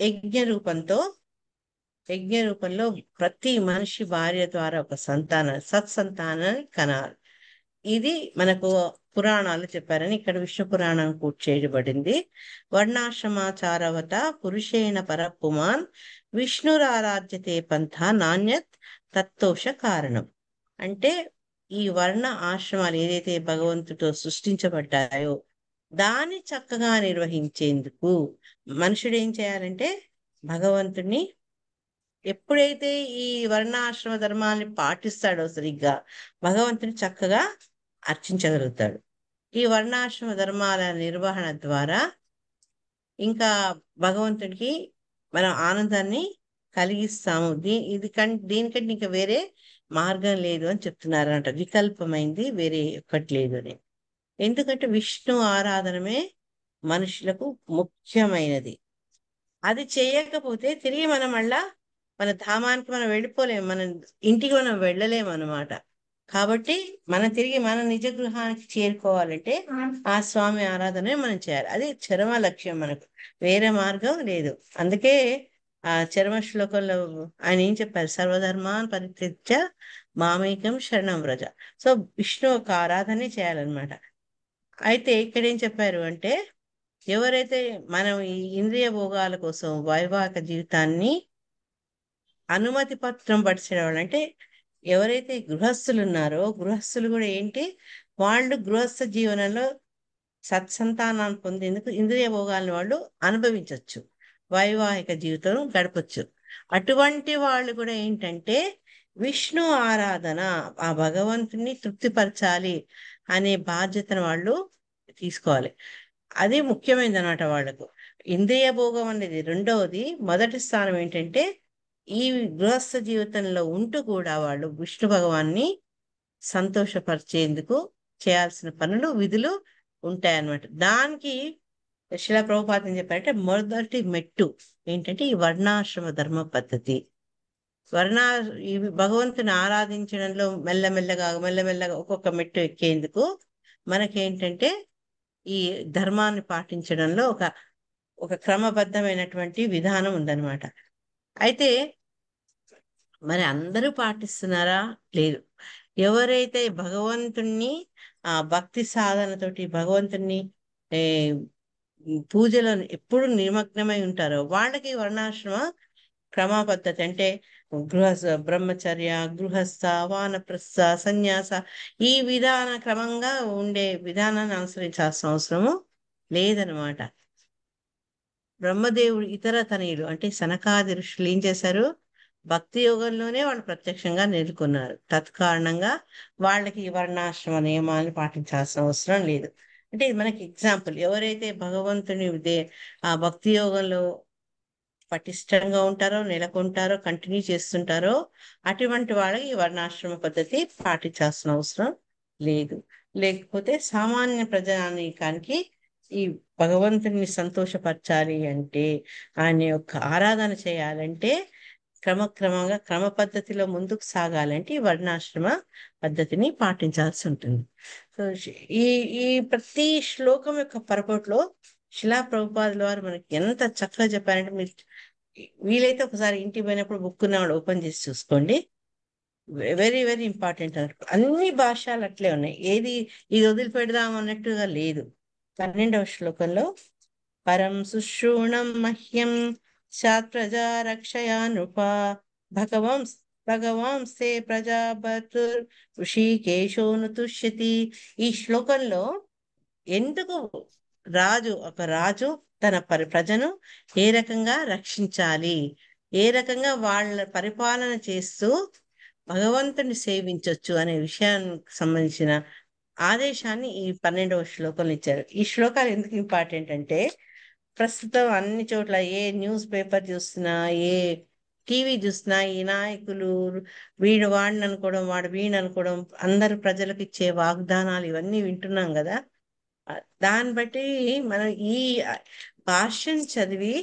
S1: యజ్ఞ రూపంతో యజ్ఞ రూపంలో ప్రతి మనిషి భార్య ద్వారా ఒక సత్సంతానాన్ని కనాలి. ఇది మనకు పురాణాలు చెప్పారని ఇక్కడ విష్ణు పురాణం కూడా చేయబడింది. వర్ణాశ్రమాచారవత పురుషేణ పరపుమాన్ విష్ణురారాధ్యతే పంథ నాణ్యత్ తత్తోష కారణం. అంటే ఈ వర్ణ ఆశ్రమాలు ఏదైతే భగవంతుడితో సృష్టించబడ్డాయో దాన్ని చక్కగా నిర్వహించేందుకు మనుషుడు ఏం చేయాలంటే భగవంతుడిని ఎప్పుడైతే ఈ వర్ణాశ్రమ ధర్మాల్ని పాటిస్తాడో సరిగ్గా భగవంతుని చక్కగా అర్చించగలుగుతాడు. ఈ వర్ణాశ్రమ ధర్మాల నిర్వహణ ద్వారా ఇంకా భగవంతుడికి మనం ఆనందాన్ని కలిగిస్తాము. దీనికంటే ఇంకా వేరే మార్గం లేదు అని చెప్తున్నారంట. వికల్పమైంది వేరే ఒక్కటి లేదు అని. ఎందుకంటే విష్ణు ఆరాధనమే మనుషులకు ముఖ్యమైనది. అది చేయకపోతే తిరిగి మనం మళ్ళా మన ధామానికి మనం వెళ్ళిపోలేము, మన ఇంటికి మనం వెళ్ళలేము అన్నమాట. కాబట్టి మనం తిరిగి మన నిజ గృహానికి చేరుకోవాలంటే ఆ స్వామి ఆరాధనే మనం చేయాలి. అది చరమ లక్ష్యం, మనకు వేరే మార్గం లేదు. అందుకే ఆ చరమ శ్లోకంలో ఆయన ఏం చెప్పారు, సర్వధర్మాన్ పరిత్యజ్య మామేకం శరణం వ్రజ. సో విష్ణు ఒక ఆరాధనే చేయాలన్నమాట. అయితే ఇక్కడ ఏం చెప్పారు అంటే ఎవరైతే మనం ఈ ఇంద్రియ భోగాల కోసం వైవాహిక జీవితాన్ని అనుమతి పత్రం పడిచేవాళ్ళు, అంటే ఎవరైతే గృహస్థులు ఉన్నారో గృహస్థులు కూడా ఏంటి, వాళ్ళు గృహస్థ జీవనంలో సత్సంతానాన్ని పొందేందుకు ఇంద్రియ భోగాలను వాళ్ళు అనుభవించవచ్చు, వైవాహిక జీవితం గడపచ్చు. అటువంటి వాళ్ళు కూడా ఏంటంటే విష్ణు ఆరాధన, ఆ భగవంతుని తృప్తిపరచాలి అనే బాధ్యతను వాళ్ళు తీసుకోవాలి. అది ముఖ్యమైనది అన్నమాట వాళ్ళకు. ఇంద్రియ భోగం అనేది రెండవది. మొదటి స్థానం ఏంటంటే ఈ గృహస్థ జీవితంలో ఉంటూ కూడా వాళ్ళు విష్ణు భగవాన్ని సంతోషపరిచేందుకు చేయాల్సిన పనులు విధులు ఉంటాయన్నమాట. దానికి శిలా ప్రభుపాద ఏం చెప్పారంటే మొదటి మెట్టు ఏంటంటే ఈ వర్ణాశ్రమ ధర్మ పద్ధతి. ఈ భగవంతుని ఆరాధించడంలో మెల్లమెల్లగా ఒక్కొక్క మెట్టు ఎక్కేందుకు మనకేంటంటే ఈ ధర్మాన్ని పాటించడంలో ఒక క్రమబద్ధమైనటువంటి విధానం ఉందన్నమాట. అయితే మరి అందరూ పాటిస్తున్నారా? లేదు. ఎవరైతే భగవంతుణ్ణి ఆ భక్తి సాధనతోటి భగవంతుణ్ణి ఏ పూజలో ఎప్పుడు నిమగ్నమై ఉంటారో వాళ్ళకి వర్ణాశ్రమ క్రమ పద్ధతి అంటే బ్రహ్మచర్య, గృహస్థ, వానప్రస్థ, సన్యాస ఈ క్రమంగా ఉండే విధానాన్ని అనుసరించాల్సిన అవసరము లేదనమాట. బ్రహ్మదేవుడు ఇతర తనయులు అంటే సనకాది ఋషులు ఏం చేశారు, భక్తి యోగంలోనే వాళ్ళు ప్రత్యక్షంగా నెలకొన్నారు. తత్కారణంగా వాళ్ళకి ఈ వర్ణాశ్రమ నియమాలను పాటించాల్సిన అవసరం లేదు. అంటే ఇది మనకి ఎగ్జాంపుల్. ఎవరైతే భగవంతుని ఆ భక్తి యోగంలో పటిష్టంగా ఉంటారో, నెలకొంటారో, కంటిన్యూ చేస్తుంటారో అటువంటి వాళ్ళకి ఈ వర్ణాశ్రమ పద్ధతి పాటించాల్సిన అవసరం లేదు. లేకపోతే సామాన్య ప్రజానీకానికి ఈ భగవంతుని సంతోషపరచాలి అంటే, ఆయన యొక్క ఆరాధన చేయాలంటే క్రమక్రమంగా క్రమ పద్ధతిలో ముందుకు సాగాలంటే ఈ వర్ణాశ్రమ పద్ధతిని పాటించాల్సి ఉంటుంది. సో ఈ ఈ ప్రతి శ్లోకం యొక్క పరపట్లో శిలా ప్రభుపాదుల వారు మనకి ఎంత చక్కగా చెప్పారంటే, మీరు వీలైతే ఒకసారి ఇంటికి పోయినప్పుడు బుక్ ఉన్నవాడు ఓపెన్ చేసి చూసుకోండి. వెరీ వెరీ ఇంపార్టెంట్ అన్నట్టు. అన్ని భాషలు అట్లే ఉన్నాయి, ఇది వదిలిపెడదాం అన్నట్టుగా లేదు. 12వ శ్లోకంలో పరం శుశ్రూణం మహ్యం సాత్ ప్రజా రక్షయా నృప భగవాంసే ప్రజాపతు ఋషికేశోను తుష్యతి. ఈ శ్లోకంలో ఎందుకు ఒక రాజు తన ప్రజను ఏ రకంగా రక్షించాలి, ఏ రకంగా వాళ్ళ పరిపాలన చేస్తూ భగవంతుని సేవించవచ్చు అనే విషయానికి సంబంధించిన ఆదేశాన్ని ఈ 12వ శ్లోకంలో ఇచ్చారు. ఈ శ్లోకాలు ఎందుకు ఇంపార్టెంట్ అంటే ప్రస్తుతం అన్ని చోట్ల ఏ న్యూస్ పేపర్ చూస్తున్నా, ఏ టీవీ చూస్తున్నా ఈ నాయకులు వాడిని అనుకోవడం, వాడు వీడిని అనుకోవడం, అందరు ప్రజలకు ఇచ్చే వాగ్దానాలు ఇవన్నీ వింటున్నాం కదా. దాన్ని బట్టి మనం ఈ భాష్యం చదివి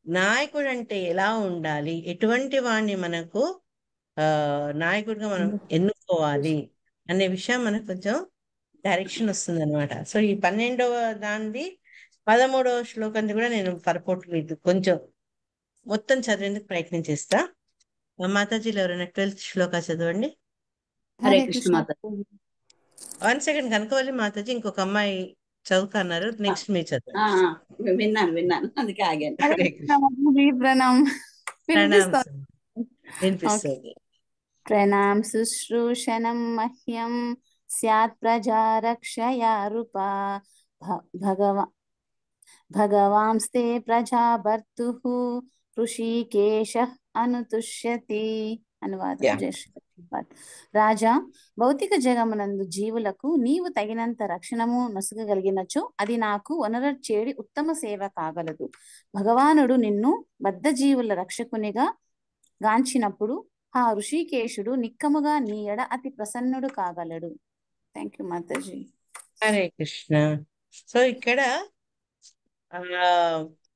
S1: నాయకుడు అంటే ఎలా ఉండాలి, ఎటువంటి వాడిని మనకు నాయకుడిగా మనం ఎన్నుకోవాలి అనే విషయం మనకు కొంచెం డైరెక్షన్ వస్తుంది అనమాట. సో ఈ 12వ దానిది 13వ శ్లోకంది కూడా నేను పరపోట్లు కొంచెం మొత్తం చదివేందుకు ప్రయత్నం చేస్తా. మాతాజీలు ఎవరైనా 12th శ్లోక చదవండి.
S7: హరే
S5: హరే
S7: కృష్ణ
S5: కృష్ణ
S7: మాతాజీ.
S1: 1 సెకండ్ కనకవల్లి మాతాజీ ఇంకొక అమ్మాయి చదువుతున్నారు, నెక్స్ట్ మీరు చదవండి.
S7: విన్నాను అందుకే ఆగాను.
S8: హరే
S7: హరే
S8: కృష్ణ
S7: కృష్ణ.
S8: మాతాజీ, ప్రణామ్.
S1: ప్రణామ్
S8: వినిపిస్తోంది. ఓకే.
S1: వినిపిస్తుంది.
S8: ప్రణాం శుశ్రూషణం మహ్యం స్యాత్ ప్రజా రక్షయా రూపా భగవాంస్తే ప్రజా భర్తుః ఋషికేశ అనుతుష్యతి. అనువాదం.
S1: Yeah.
S8: జై శ్రీ ప్రభుపాద్. రాజా, భౌతిక జగమునందు జీవులకు నీవు తగినంత రక్షణము నొసగగలిగినచో అది నాకు వనరచేడి ఉత్తమ సేవ కాగలదు. భగవానుడు నిన్ను బద్ధ జీవుల రక్షకునిగా గాంచినప్పుడు ఆ ఋషికేశుడు నిక్కముగా నీ ఎడ అతి ప్రసన్నుడు కాగలడు. Thank you Mataji.
S1: Hare Krishna. So ఇక్కడ ఆ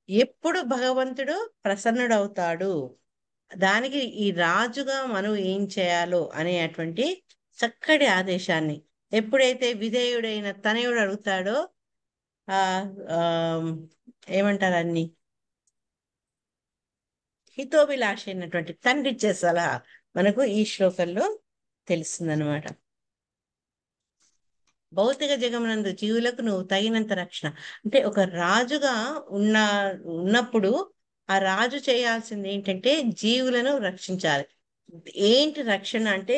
S1: ఎప్పుడు భగవంతుడు ప్రసన్నుడవుతాడు, దానికి ఈ రాజుగా మనం ఏం చేయాలో అనేటువంటి చక్కటి ఆదేశాన్ని ఎప్పుడైతే విధేయుడైన తనయుడు అడుగుతాడో ఆ ఆ, ఏమంటారు అన్ని హితోభిలాష అయినటువంటి తండ్రి ఇచ్చే సలహా మనకు ఈ శ్లోకంలో తెలుస్తుందన్నమాట. భౌతిక జగమునందు జీవులకు నువ్వు తగినంత రక్షణ అంటే ఒక రాజుగా ఉన్నప్పుడు ఆ రాజు చేయాల్సింది ఏంటంటే జీవులను రక్షించాలి. ఏంటి రక్షణ అంటే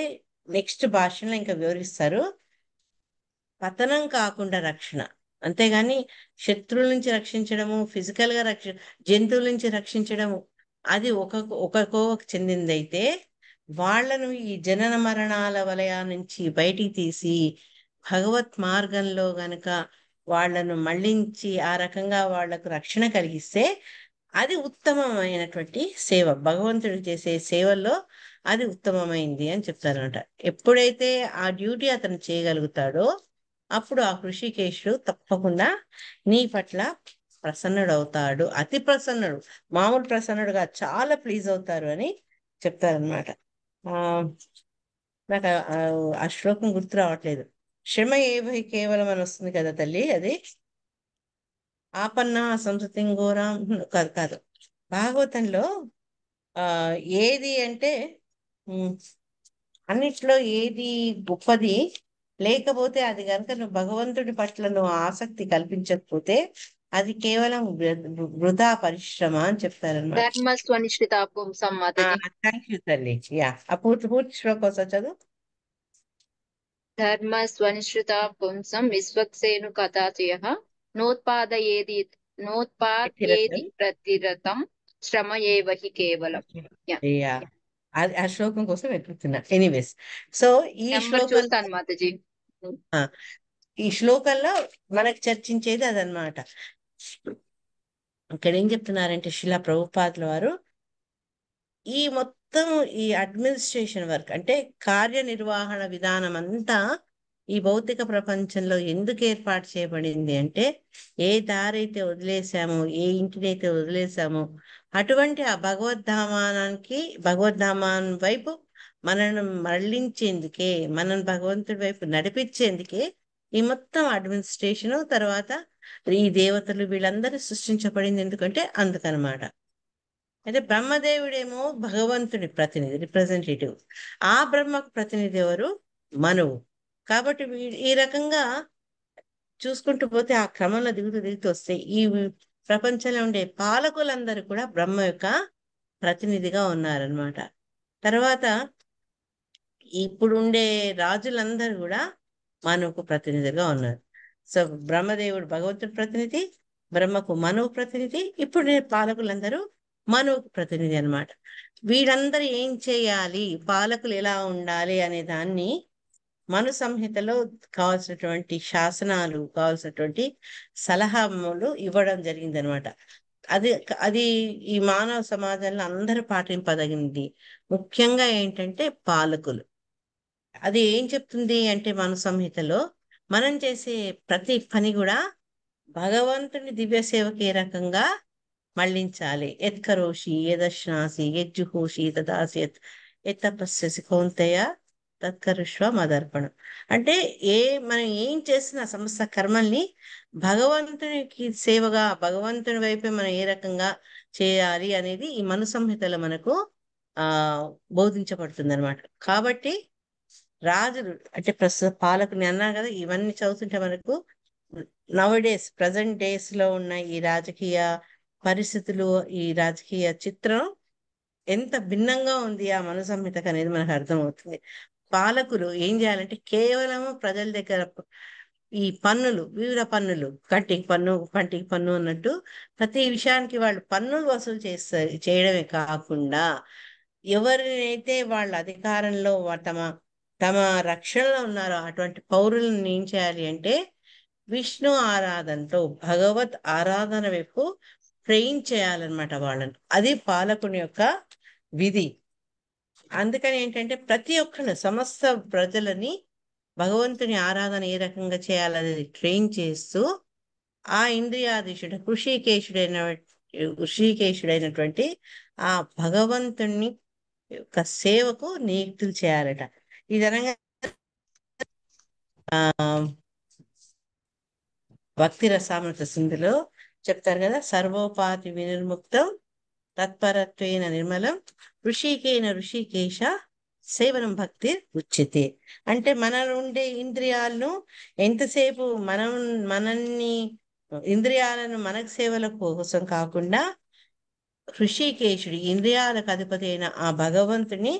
S1: నెక్స్ట్ భాషలో ఇంకా వివరిస్తారు. పతనం కాకుండా రక్షణ, అంతేగాని శత్రువుల నుంచి రక్షించడము, ఫిజికల్ గా జంతువుల నుంచి రక్షించడము అది ఒక కోవకు చెందిందైతే, వాళ్లను ఈ జనన మరణాల వలయ నుంచి బయటికి తీసి భగవత్ మార్గంలో గనక వాళ్లను మళ్లించి ఆ రకంగా వాళ్లకు రక్షణ కలిగిస్తే అది ఉత్తమమైనటువంటి సేవ. భగవంతుడు చేసే సేవల్లో అది ఉత్తమమైంది అని చెప్తారనమాట. ఎప్పుడైతే ఆ డ్యూటీ అతను చేయగలుగుతాడో అప్పుడు ఆ హృషికేశుడు తప్పకుండా నీ పట్ల ప్రసన్నుడు అవుతాడు. అతి ప్రసన్నుడు, మామూలు ప్రసన్నుడుగా చాలా ప్లీజ్ అవుతారు అని చెప్తారనమాట. నాకు ఆ శ్లోకం గుర్తు రావట్లేదు. శ్రమ ఏవై కేవలం అని వస్తుంది కదా తల్లి, అది ఆపన్న సంస్కృతి ఘోరం కాదు కాదు భాగవతంలో ఏది అంటే అన్నిట్లో ఏది గొప్పది లేకపోతే అది కనుక నువ్వు భగవంతుడి పట్ల నువ్వు ఆసక్తి కల్పించకపోతే అది కేవలం వృధా పరిశ్రమ అని చెప్తారనమాట.
S9: ధర్మస్వనిష్ఠిత పుంసం మాతాజీ.
S1: థ్యాంక్ యూ తల్లి. యా ఆ పూర్తి శ్లోకం చదువు.
S9: ధర్మస్వనిష్ఠిత పుంసం విశ్వక్సేను కథాచయ నోత్పాదయేది ప్రతిరతం శ్రమ ఏవ హి కేవలం.
S1: యా ఆ శ్లోకం కోసం వెతుకుతున్నా. ఎనీవేస్, సో ఈ శ్లోకం
S9: చూస్తాను మాతాజీ.
S1: ఈ శ్లోకంలో మనకు చర్చించేది అదనమాట. ఇక్కడ ఏం చెప్తున్నారంటే శిలా ప్రభుపాదుల వారు ఈ మొత్తం ఈ అడ్మినిస్ట్రేషన్ వర్క్ అంటే కార్యనిర్వహణ విధానం అంతా ఈ భౌతిక ప్రపంచంలో ఎందుకు ఏర్పాటు చేయబడింది అంటే, ఏ దారైతే వదిలేసామో, ఏ ఇంటినైతే వదిలేసామో అటువంటి ఆ భగవద్ధామాన్ వైపు మనను మరలించేందుకే, మనం భగవంతుడి వైపు నడిపించేందుకే ఈ మొత్తం అడ్మినిస్ట్రేషన్. తర్వాత ఈ దేవతలు వీళ్ళందరూ సృష్టించబడింది ఎందుకంటే అందుకనమాట. అయితే బ్రహ్మదేవుడేమో భగవంతుడి ప్రతినిధి, రిప్రజెంటేటివ్. ఆ బ్రహ్మకు ప్రతినిధి ఎవరు? మనువు. కాబట్టి ఈ రకంగా చూసుకుంటూ పోతే ఆ క్రమంలో దిగుతూ వస్తే ఈ ప్రపంచంలో ఉండే పాలకులందరూ కూడా బ్రహ్మ యొక్క ప్రతినిధిగా ఉన్నారనమాట. తర్వాత ఇప్పుడు ఉండే రాజులందరూ కూడా మనువుకు ప్రతినిధిగా ఉన్నారు. సో బ్రహ్మదేవుడు భగవంతుడి ప్రతినిధి, బ్రహ్మకు మనువు ప్రతినిధి, ఇప్పుడు పాలకులందరూ మనువుకు ప్రతినిధి అన్నమాట. వీళ్ళందరూ ఏం చేయాలి, పాలకులు ఎలా ఉండాలి అనే దాన్ని మను సంహితలో కావాల్సినటువంటి శాసనాలు, కావాల్సినటువంటి సలహాలు ఇవ్వడం జరిగింది అనమాట. అది ఈ మానవ సమాజంలో అందరూ పాటింపదగింది. ముఖ్యంగా ఏంటంటే పాలకులు. అది ఏం చెప్తుంది అంటే మను సంహితలో మనం చేసే ప్రతి పని కూడా భగవంతుని దివ్య సేవకి ఏ రకంగా మళ్ళించాలి. ఎత్కరోషి యదశ్నాసి యజ్జుహోషి తదాసి ఎత్తపస్యసి కౌంతేయ తత్కరుష్వ మదర్పణం. అంటే మనం ఏం చేసిన సమస్త కర్మల్ని భగవంతునికి సేవగా, భగవంతుని వైపే మనం ఏ రకంగా చేయాలి అనేది ఈ మను సంహితలో మనకు ఆ బోధించబడుతుంది అనమాట. కాబట్టి రాజులు అంటే ప్రస్తుత పాలకుని అన్నా కదా, ఇవన్నీ చదువుతుంటే మనకు నవడేస్ ప్రజెంట్ డేస్ లో ఉన్న ఈ రాజకీయ పరిస్థితులు, ఈ రాజకీయ చిత్రం ఎంత భిన్నంగా ఉంది ఆ మను సంహితకు అనేది మనకు అర్థమవుతుంది. పాలకులు ఏం చేయాలంటే కేవలము ప్రజల దగ్గర ఈ పన్నులు, వివిధ పన్నులు, కంటికి పన్ను పంటికి పన్ను అన్నట్టు ప్రతి విషయానికి వాళ్ళు పన్నులు వసూలు చేయడమే కాకుండా ఎవరినైతే వాళ్ళ అధికారంలో తమ తమ రక్షణలో ఉన్నారో అటువంటి పౌరులను ఏం చేయాలి అంటే విష్ణు ఆరాధనతో, భగవత్ ఆరాధన వైపు ట్రైన్ చేయాలన్నమాట వాళ్ళని. అది పాలకుని యొక్క విధి. అందుకని ఏంటంటే ప్రతి ఒక్కరు సమస్త ప్రజలని భగవంతుని ఆరాధన ఏ రకంగా చేయాలనేది ట్రైన్ చేస్తూ ఆ ఇంద్రియాధీశుడు ఋషికేశుడైనటువంటి ఆ భగవంతుని యొక్క సేవకు నియుక్తులు చేయాలట. ఇదనగా భక్తి రసామృత సింధులో చెప్తారు కదా, సర్వోపాధి వినిర్ముక్తం తత్పరత్వేన నిర్మలం ఋషికేశ సేవనం భక్తి ఉచ్యతే. అంటే మన ఉండే ఇంద్రియాలను ఎంతసేపు మనల్ని ఇంద్రియాలను మనకు సేవల కోసం కాకుండా ఋషికేశుడు ఇంద్రియాలకు అధిపతి అయిన ఆ భగవంతుని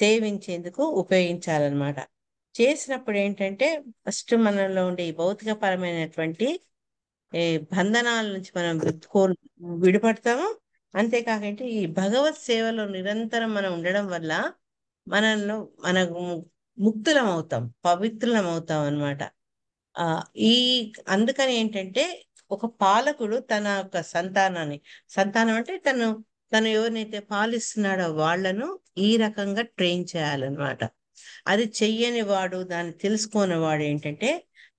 S1: సేవించేందుకు ఉపయోగించాలన్నమాట. చేసినప్పుడు ఏంటంటే ఫస్ట్ మనలో ఉండే ఈ భౌతికపరమైనటువంటి బంధనాల నుంచి మనం విడిపడతాము. అంతేకాకంటే ఈ భగవత్ సేవలో నిరంతరం మనం ఉండడం వల్ల మనకు ముక్తులం అవుతాం, పవిత్రులం అవుతాం అన్నమాట. ఈ అందుకని ఏంటంటే ఒక పాలకుడు తన యొక్క సంతానం అంటే తను ఎవరినైతే పాలిస్తున్నాడో వాళ్లను ఈ రకంగా ట్రైన్ చేయాలన్నమాట. అది చెయ్యని వాడు, దాన్ని తెలుసుకోని వాడు ఏంటంటే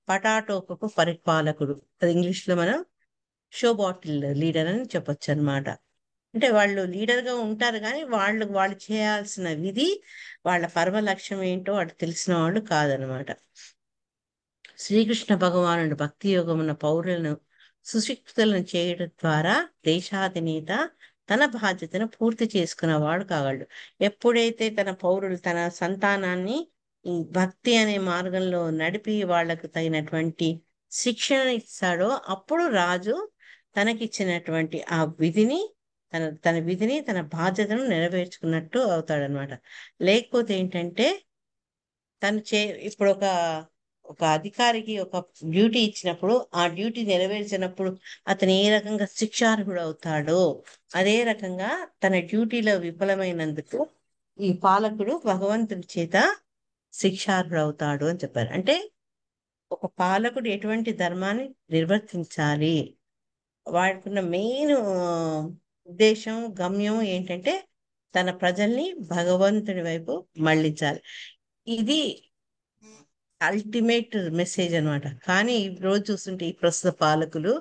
S1: పటాటోపకు పరిపాలకుడు. అది ఇంగ్లీష్ లో మనం షో బాటిల్ లీడర్ అని చెప్పొచ్చు అనమాట. అంటే వాళ్ళు లీడర్ గా ఉంటారు కానీ వాళ్ళు చేయాల్సిన విధి, వాళ్ళ పరమ లక్ష్యం ఏంటో వాడు తెలిసిన వాళ్ళు కాదనమాట. శ్రీకృష్ణ భగవానుడు భక్తి యోగమున్న పౌరులను సుశిక్షితులను చేయడం ద్వారా దేశాధినేత తన బాధ్యతను పూర్తి చేసుకున్నవాడు కాగలడు. ఎప్పుడైతే తన పౌరులు తన సంతానాన్ని ఈ భక్తి అనే మార్గంలో నడిపి వాళ్లకు తగినటువంటి శిక్షణ ఇస్తాడో అప్పుడు రాజు తనకిచ్చినటువంటి ఆ విధిని తన బాధ్యతను నెరవేర్చుకున్నట్టు అవుతాడనమాట. లేకపోతే ఏంటంటే ఇప్పుడు ఒక అధికారికి ఒక డ్యూటీ ఇచ్చినప్పుడు ఆ డ్యూటీ నెరవేర్చినప్పుడు అతను ఏ రకంగా శిక్షార్హుడు అవుతాడో అదే రకంగా తన డ్యూటీలో విఫలమైనందుకు ఈ పాలకుడు భగవంతుడి చేత శిక్షార్హుడు అవుతాడు అని చెప్పారు. అంటే ఒక పాలకుడు ఎటువంటి ధర్మాన్ని నిర్వర్తించాలి, వాడుకున్న మెయిన్ ఉద్దేశం, గమ్యం ఏంటంటే తన ప్రజల్ని భగవంతుని వైపు మళ్ళించాలి. ఇది అల్టిమేట్ మెసేజ్ అనమాట. కానీ ఈ రోజు చూస్తుంటే ఈ ప్రస్తుత పాలకులు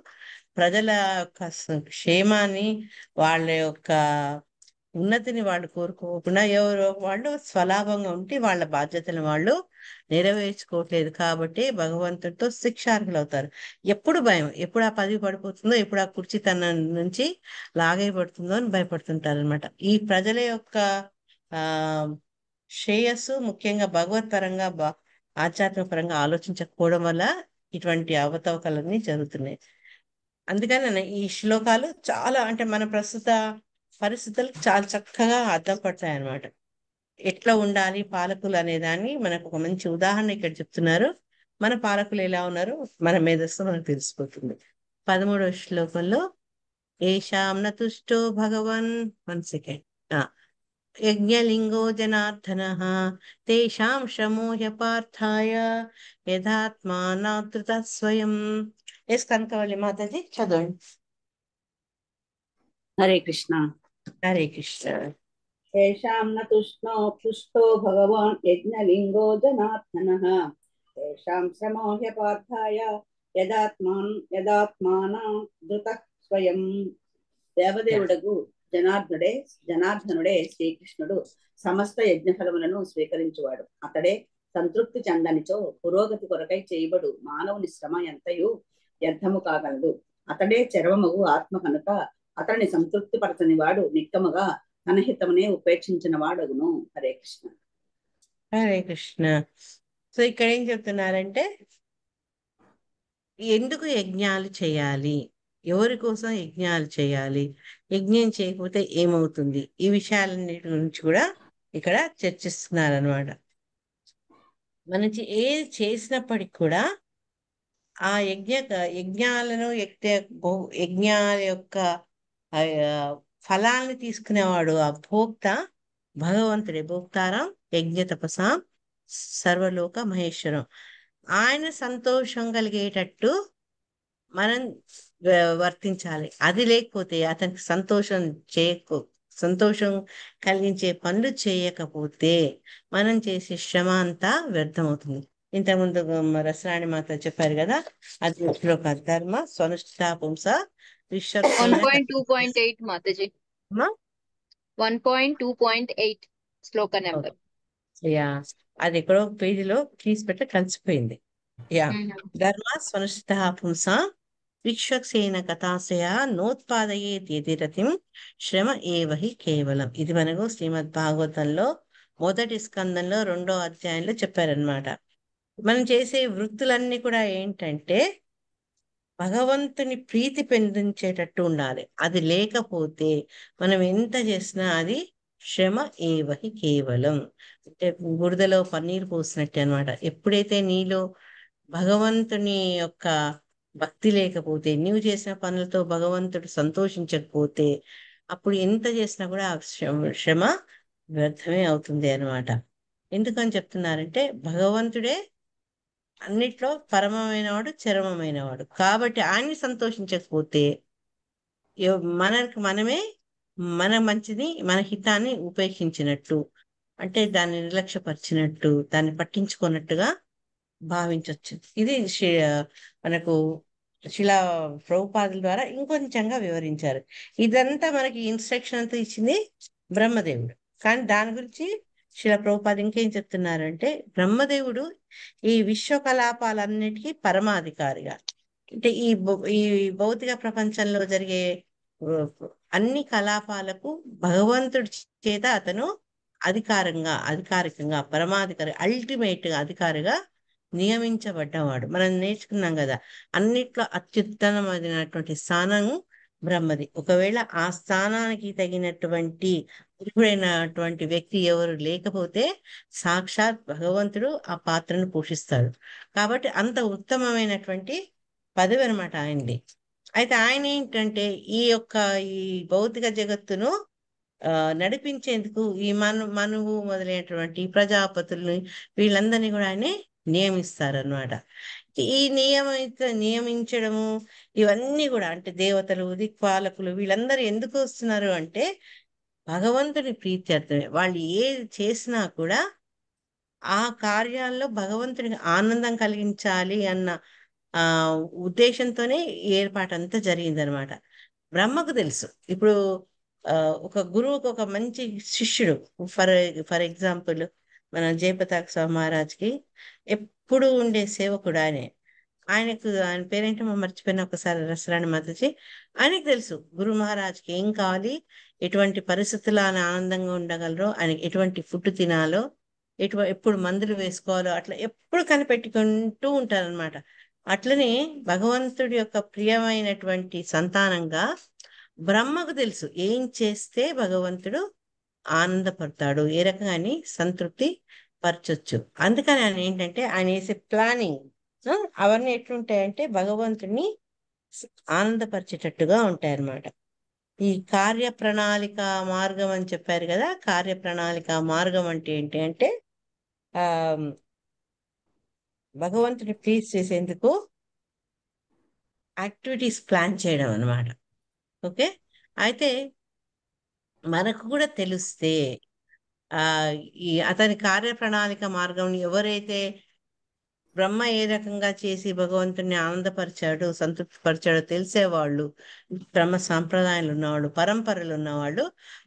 S1: ప్రజల యొక్క క్షేమాన్ని, వాళ్ళ యొక్క ఉన్నతిని వాళ్ళు కోరుకోకుండా ఎవరో వాళ్ళు స్వలాభంగా ఉంటే వాళ్ళ బాధ్యతలను వాళ్ళు నెరవేర్చుకోవట్లేదు. కాబట్టి భగవంతుడితో శిక్షార్హులు అవుతారు. ఎప్పుడు భయం, ఎప్పుడు ఆ పదవి పడిపోతుందో, ఎప్పుడు ఆ కుర్చీ తన నుంచి లాగేయబడుతుందో అని భయపడుతుంటారు అనమాట. ఈ ప్రజల యొక్క ఆ శ్రేయస్సు ముఖ్యంగా భగవత్పరంగా ఆధ్యాత్మిక ఆలోచించకపోవడం వల్ల ఇటువంటి అవతవకలన్నీ జరుగుతున్నాయి. అందుకని ఈ శ్లోకాలు చాలా అంటే మన ప్రస్తుత పరిస్థితులకు చాలా చక్కగా అర్థం పడతాయి అన్నమాట. ఎట్లా ఉండాలి పాలకులు అనే దాన్ని మనకు ఒక మంచి ఉదాహరణ ఇక్కడ చెప్తున్నారు. మన పాలకులు ఎలా ఉన్నారు మన మేధస్సు మనకు తెలిసిపోతుంది. 13వ శ్లోకంలో ఏషాం నతుష్టో భగవన్ 1 సెకండ్ యజ్ఞలింగో జనార్దనః తేషాం శ్రమో హ్యపార్థాయ యథాత్మానాతృత స్వయం. ఎస్ కనకవల్లి మాతాజీ చదవండి.
S7: హరే కృష్ణ.
S1: హరే కృష్ణ.
S7: తేషాం న తుష్టో భగవాన్ యజ్ఞలింగో జనార్దనః తేషాం శ్రమో హ్యపార్థాయ యదాత్మాన ధృత స్వయం. దేవదేవుడకు జనార్దనుడే శ్రీకృష్ణుడు సమస్త యజ్ఞ ఫలములను స్వీకరించువాడు. అతడే సంతృప్తి చెందనిచో పురోగతి కొరకై చేయబడు మానవుని శ్రమ ఎంతయు వ్యర్థము కాగలదు. అతడే చరవమగు ఆత్మ కనుక అతడిని సంతృప్తి పరచని వాడు నిక్కముగా తన హితమునే ఉపేక్షించిన వాడగును. హరే కృష్ణ.
S1: హరే కృష్ణ. సో ఇక్కడ ఏం చెప్తున్నారంటే ఎందుకు యజ్ఞాలు చేయాలి, ఎవరి కోసం యజ్ఞాలు చేయాలి, యజ్ఞం చేయకపోతే ఏమవుతుంది, ఈ విషయాలన్నిటి గురించి కూడా ఇక్కడ చర్చిస్తున్నారనమాట. మనం ఏది చేసినప్పటికి కూడా ఆ యజ్ఞాలను యజ్ఞాల యొక్క ఫలాన్ని తీసుకునేవాడు ఆ భోక్త భగవంతుడే. భోక్తారం యజ్ఞ తపసాం సర్వలోక మహేశ్వరం. ఆయన సంతోషం కలిగేటట్టు మనం వర్తించాలి. అది లేకపోతే అతనికి సంతోషం కలిగించే పనులు చేయకపోతే మనం చేసే శ్రమ అంతా వ్యర్థమవుతుంది. ఇంతకుముందు రసరాణి మాత చెప్పారు కదా, అది శ్లోక ధర్మ స్వనుష్ఠితా పుంస
S9: 1.2.8 మాతాజీ. 1.2.8 శ్లోక నెంబర్.
S1: యా, అది ఎక్కడో పేజీలో తీసి పెట్టి కలిసిపోయింది. యా, ధర్మ స్వనుష్ఠితా పుంస విశ్వక్సేన కథాశయ నోత్పాదయేతిరతిం శ్రమ ఏవహి కేవలం. ఇది మనకు శ్రీమద్ భాగవతంలో మొదటి స్కందంలో 2వ అధ్యాయంలో చెప్పారనమాట. మనం చేసే వృత్తులన్నీ కూడా ఏంటంటే భగవంతుని ప్రీతి పెంచేటట్టు ఉండాలి. అది లేకపోతే మనం ఎంత చేసినా అది శ్రమ ఏవహి కేవలం, అంటే బురదలో పన్నీరు పోసినట్టే అనమాట. ఎప్పుడైతే నీలో భగవంతుని యొక్క భక్తి లేకపోతే, నీవు చేసిన పనులతో భగవంతుడు సంతోషించకపోతే, అప్పుడు ఎంత చేసినా కూడా ఆ శ్రమ వ్యర్థమే అవుతుంది అనమాట. ఎందుకని చెప్తున్నారంటే భగవంతుడే అన్నిట్లో పరమమైన వాడు, చరమమైన వాడు. కాబట్టి ఆయన్ని సంతోషించకపోతే మనమే మన మంచిని, మన హితాన్ని ఉపేక్షించినట్టు, అంటే దాన్ని నిర్లక్ష్యపరిచినట్టు, దాన్ని పట్టించుకున్నట్టుగా భావించవచ్చు. ఇది మనకు శిలా ప్రభుపాదుల ద్వారా ఇంకొంచెంగా వివరించారు. ఇదంతా మనకి ఇన్స్ట్రక్షన్ అంతా ఇచ్చింది బ్రహ్మదేవుడు. కానీ దాని గురించి శిలా ప్రభుపాద ఇంకేం చెప్తున్నారంటే బ్రహ్మదేవుడు ఈ విశ్వకలాపాలన్నిటికీ పరమాధికారిగా, అంటే ఈ భౌతిక ప్రపంచంలో జరిగే అన్ని కలాపాలకు భగవంతుడి చేత అతను అధికారికంగా పరమాధికారి, అల్టిమేట్ అధికారిగా నియమించబడ్డవాడు. మనం నేర్చుకున్నాం కదా, అన్నిట్లో అత్యుత్తమమైనటువంటి స్థానం బ్రహ్మది. ఒకవేళ ఆ స్థానానికి తగినటువంటి అర్హుడైనటువంటి వ్యక్తి ఎవరు లేకపోతే సాక్షాత్ భగవంతుడు ఆ పాత్రను పోషిస్తాడు. కాబట్టి అంత ఉత్తమమైనటువంటి పదవి అనమాట ఆయనది. అయితే ఆయన ఏంటంటే ఈ భౌతిక జగత్తును నడిపించేందుకు ఈ మనువు మొదలైనటువంటి ప్రజాపతుల్ని వీళ్ళందరినీ కూడా ఆయన నియమిస్తారనమాట. ఈ నియమించడము ఇవన్నీ కూడా, అంటే దేవతలు, దిక్పాలకులు వీళ్ళందరూ ఎందుకు వస్తున్నారు అంటే భగవంతుని ప్రీత్యర్థమే. వాళ్ళు ఏది చేసినా కూడా ఆ కార్యాల్లో భగవంతునికి ఆనందం కలిగించాలి అన్న ఉద్దేశంతోనే ఏర్పాటంతా జరిగిందనమాట. బ్రహ్మకు తెలుసు. ఇప్పుడు ఒక గురువుకు ఒక మంచి శిష్యుడు, ఫర్ ఎగ్జాంపుల్ మన జయపతాక స్వామి మహారాజ్కి ఎప్పుడు ఉండే సేవకుడు ఆయన పేరేంటో మర్చిపోయిన, ఒకసారి రసరాణి మాతజీ. ఆయనకు తెలుసు గురు మహారాజ్కి ఏం కావాలి, ఎటువంటి పరిస్థితుల్లో ఆయన ఆనందంగా ఉండగలరో, ఆయన ఎటువంటి ఫుడ్ తినాలో, ఎప్పుడు మందులు వేసుకోవాలో, అట్లా ఎప్పుడు కనిపెట్టుకుంటూ ఉంటారనమాట. అట్లనే భగవంతుడి యొక్క ప్రియమైనటువంటి సంతానంగా బ్రహ్మకు తెలుసు ఏం చేస్తే భగవంతుడు ఆనందపడతాడు, ఏ రకంగా సంతృప్తి పరచొచ్చు. అందుకని ఆయన ఏంటంటే ఆయన వేసే ప్లానింగ్ అవన్నీ ఎట్లుంటాయంటే భగవంతుడిని ఆనందపరిచేటట్టుగా ఉంటాయన్నమాట. ఈ కార్యప్రణాళిక మార్గం అని చెప్పారు కదా, కార్యప్రణాళిక మార్గం అంటే ఏంటి అంటే భగవంతుని ప్లీజ్ చేసేందుకు యాక్టివిటీస్ ప్లాన్ చేయడం అనమాట. ఓకే, అయితే మనకు కూడా తెలిస్తే ఈ అతని కార్యప్రణాళిక మార్గం ఎవరైతే బ్రహ్మ ఏ రకంగా చేసి భగవంతుని ఆనందపరిచాడు, సంతృప్తిపరిచాడో తెలిసేవాళ్ళు, బ్రహ్మ సాంప్రదాయాలు ఉన్నవాళ్ళు, పరంపరలు ఉన్నవాళ్ళు,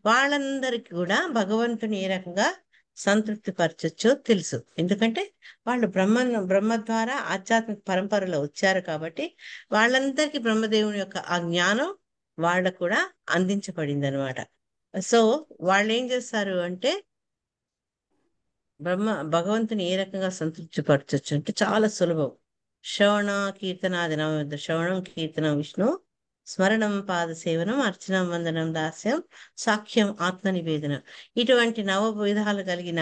S1: వాళ్ళందరికీ కూడా భగవంతుని ఏ రకంగా సంతృప్తి పరచొచ్చో తెలుసు. ఎందుకంటే వాళ్ళు బ్రహ్మ ద్వారా ఆధ్యాత్మిక పరంపరలో వచ్చారు కాబట్టి వాళ్ళందరికీ బ్రహ్మదేవుని యొక్క ఆ జ్ఞానం వాళ్ళకు కూడా అందించబడింది అనమాట. సో వాళ్ళు ఏం చేస్తారు అంటే భగవంతుని ఏ రకంగా సంతృప్తి పరచొచ్చు అంటే చాలా సులభం. శ్రవణ కీర్తనాది నవవిధ శ్రవణం కీర్తనం విష్ణు స్మరణం పాద సేవనం అర్చనం వందనం దాస్యం సాఖ్యం ఆత్మ నివేదన, ఇటువంటి నవ విధాలు కలిగిన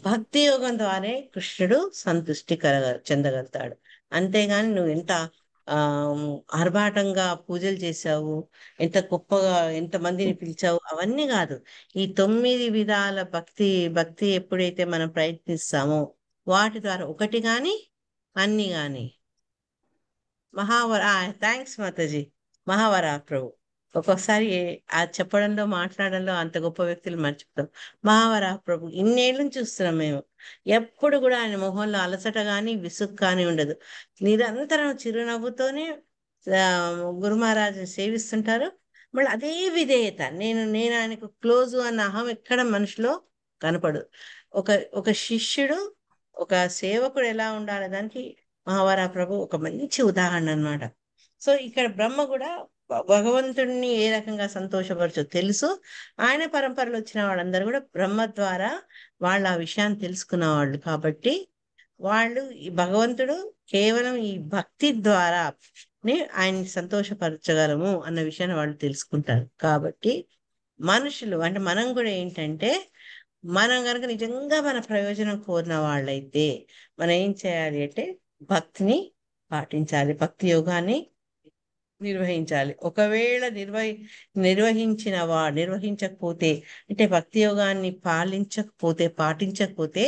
S1: భక్తి యోగం ద్వారే కృష్ణుడు సంతృష్టి చెందగలుగుతాడు. అంతేగాని నువ్వు ఎంత ఆ ఆర్భాటంగా పూజలు చేశావు, ఎంత గొప్పగా ఎంత మందిని పిలిచావు, అవన్నీ కాదు. ఈ 9 విధాల భక్తి ఎప్పుడైతే మనం ప్రయత్నిస్తామో వాటి ద్వారా ఒకటి గాని అన్ని గాని థ్యాంక్స్ మాతాజీ. మహావరా ప్రభు ఒక్కొక్కసారి ఆ చెప్పడంలో మాట్లాడడంలో అంత గొప్ప వ్యక్తులు మర్చిపోతాం. మహావరా ప్రభు ఇన్నేళ్ళ నుంచి చూస్తున్నాం మేము. ఎప్పుడు కూడా ఆయన మొహంలో అలసట కానీ విసుగు కానీ ఉండదు. నిరంతరం చిరునవ్వుతోనే గురు మహారాజుని సేవిస్తుంటారు. మళ్ళీ అదే విధేయత. నేను ఆయనకు క్లోజు అన్న అహం ఎక్కడ మనిషిలో కనపడు. ఒక శిష్యుడు ఒక సేవకుడు ఎలా ఉండాలి దానికి మహావరా ప్రభు ఒక మంచి ఉదాహరణ అన్నమాట. సో ఇక్కడ బ్రహ్మ కూడా భగవంతుడిని ఏ రకంగా సంతోషపరచో తెలుసు. ఆయన పరంపరలో వచ్చిన వాళ్ళందరూ కూడా బ్రహ్మ ద్వారా వాళ్ళు ఆ విషయాన్ని తెలుసుకున్న వాళ్ళు కాబట్టి వాళ్ళు ఈ భగవంతుడు కేవలం ఈ భక్తి ద్వారా ఆయన్ని సంతోషపరచగలము అన్న విషయాన్ని వాళ్ళు తెలుసుకుంటారు. కాబట్టి మనుషులు అంటే మనం కూడా ఏంటంటే మనం కనుక నిజంగా మన ప్రయోజనం కోరిన వాళ్ళైతే మనం ఏం చేయాలి అంటే భక్తిని పాటించాలి, భక్తి యోగాన్ని నిర్వహించాలి. ఒకవేళ నిర్వహించకపోతే అంటే భక్తి యోగాన్ని పాటించకపోతే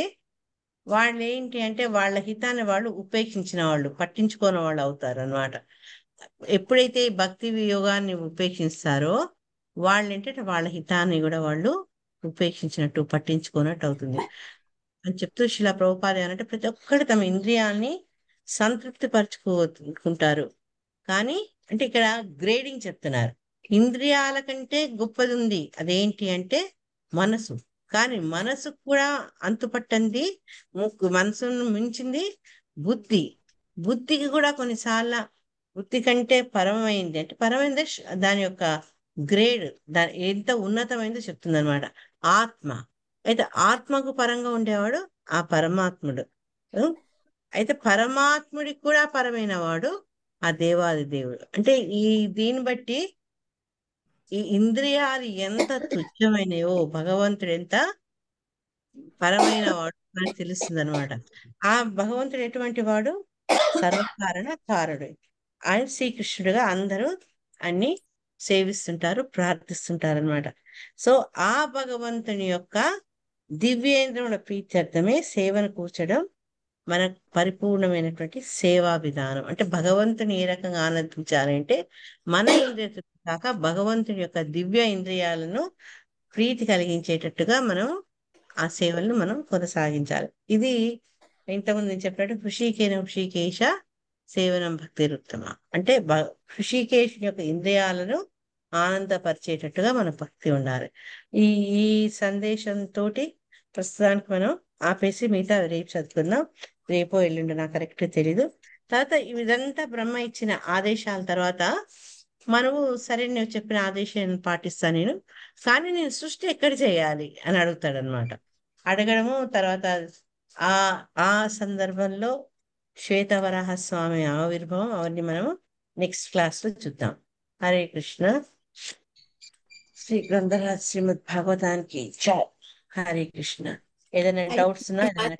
S1: వాళ్ళు ఏంటి అంటే వాళ్ళ హితాన్ని వాళ్ళు ఉపేక్షించిన వాళ్ళు, పట్టించుకోని వాళ్ళు అవుతారు అన్నమాట. ఎప్పుడైతే భక్తి యోగాన్ని ఉపేక్షిస్తారో వాళ్ళు ఏంటంటే వాళ్ళ హితాన్ని కూడా వాళ్ళు ఉపేక్షించినట్టు, పట్టించుకోనట్టు అవుతుంది అని చెప్తూ శిలా ప్రభుపాద అంటే ప్రతి ఒక్కరు తమ ఇంద్రియాల్ని సంతృప్తి పరుచుకుంటారు. కానీ అంటే ఇక్కడ గ్రేడింగ్ చెప్తున్నారు. ఇంద్రియాల కంటే గొప్పది ఉంది, అదేంటి అంటే మనసు. కానీ మనసు కూడా అంతుపట్టంది, మనసును మించింది బుద్ధికి కూడా కొన్నిసార్లు బుద్ధి కంటే పరమైంది. అంటే పరమైంది దాని యొక్క గ్రేడ్, దాని ఎంత ఉన్నతమైందో చెప్తుంది అనమాట. ఆత్మ అయితే ఆత్మకు పరంగా ఉండేవాడు ఆ పరమాత్ముడు. అయితే పరమాత్ముడికి కూడా పరమైన వాడు ఆ దేవాది దేవుడు. అంటే దీన్ని బట్టి ఈ ఇంద్రియాలు ఎంత తుచ్చమైనయో భగవంతుడు ఎంత పరమైన వాడు మనకు తెలుస్తుంది అనమాట. ఆ భగవంతుడు ఎటువంటి వాడు? కారుడు. ఆయన శ్రీకృష్ణుడుగా అందరూ అన్ని సేవిస్తుంటారు, ప్రార్థిస్తుంటారు అనమాట. సో ఆ భగవంతుని యొక్క దివ్యేంద్రముల ప్రీత్యర్థమే సేవను కూర్చడం మన పరిపూర్ణమైనటువంటి సేవా విధానం. అంటే భగవంతుని ఏ రకంగా ఆనందించాలంటే మన ఇంద్రియ కాక భగవంతుని యొక్క దివ్య ఇంద్రియాలను ప్రీతి కలిగించేటట్టుగా మనం ఆ సేవలను మనం కొనసాగించాలి. ఇది ఇంతకుముందు నేను చెప్పినట్టు హృషికేశ సేవనం భక్తిరుత్తమ. అంటే హృషికేశుని యొక్క ఇంద్రియాలను ఆనందపరిచేటట్టుగా మన భక్తి ఉండాలి. ఈ సందేశంతో ప్రస్తుతానికి మనం ఆపేసి మిగతా రేపు చదువుకుందాం. రేపో ఎల్లుండి నాకు కరెక్ట్ తెలీదు. తర్వాత ఇదంతా బ్రహ్మ ఇచ్చిన ఆదేశాల తర్వాత మనము సరే నువ్వు చెప్పిన ఆదేశాన్ని పాటిస్తా నేను, కానీ నేను సృష్టి ఎక్కడ చేయాలి అని అడుగుతాడు అనమాట. అడగడము తర్వాత ఆ సందర్భంలో శ్వేతవరాహ స్వామి ఆవిర్భావం అవన్నీ మనము నెక్స్ట్ క్లాస్ లో చూద్దాం. హరే కృష్ణ. శ్రీ గ్రంథరాజ్ శ్రీమద్ భాగవతానికి జై. హరే కృష్ణ. ఏదైనా డౌట్స్ ఉన్నా ఏదైనా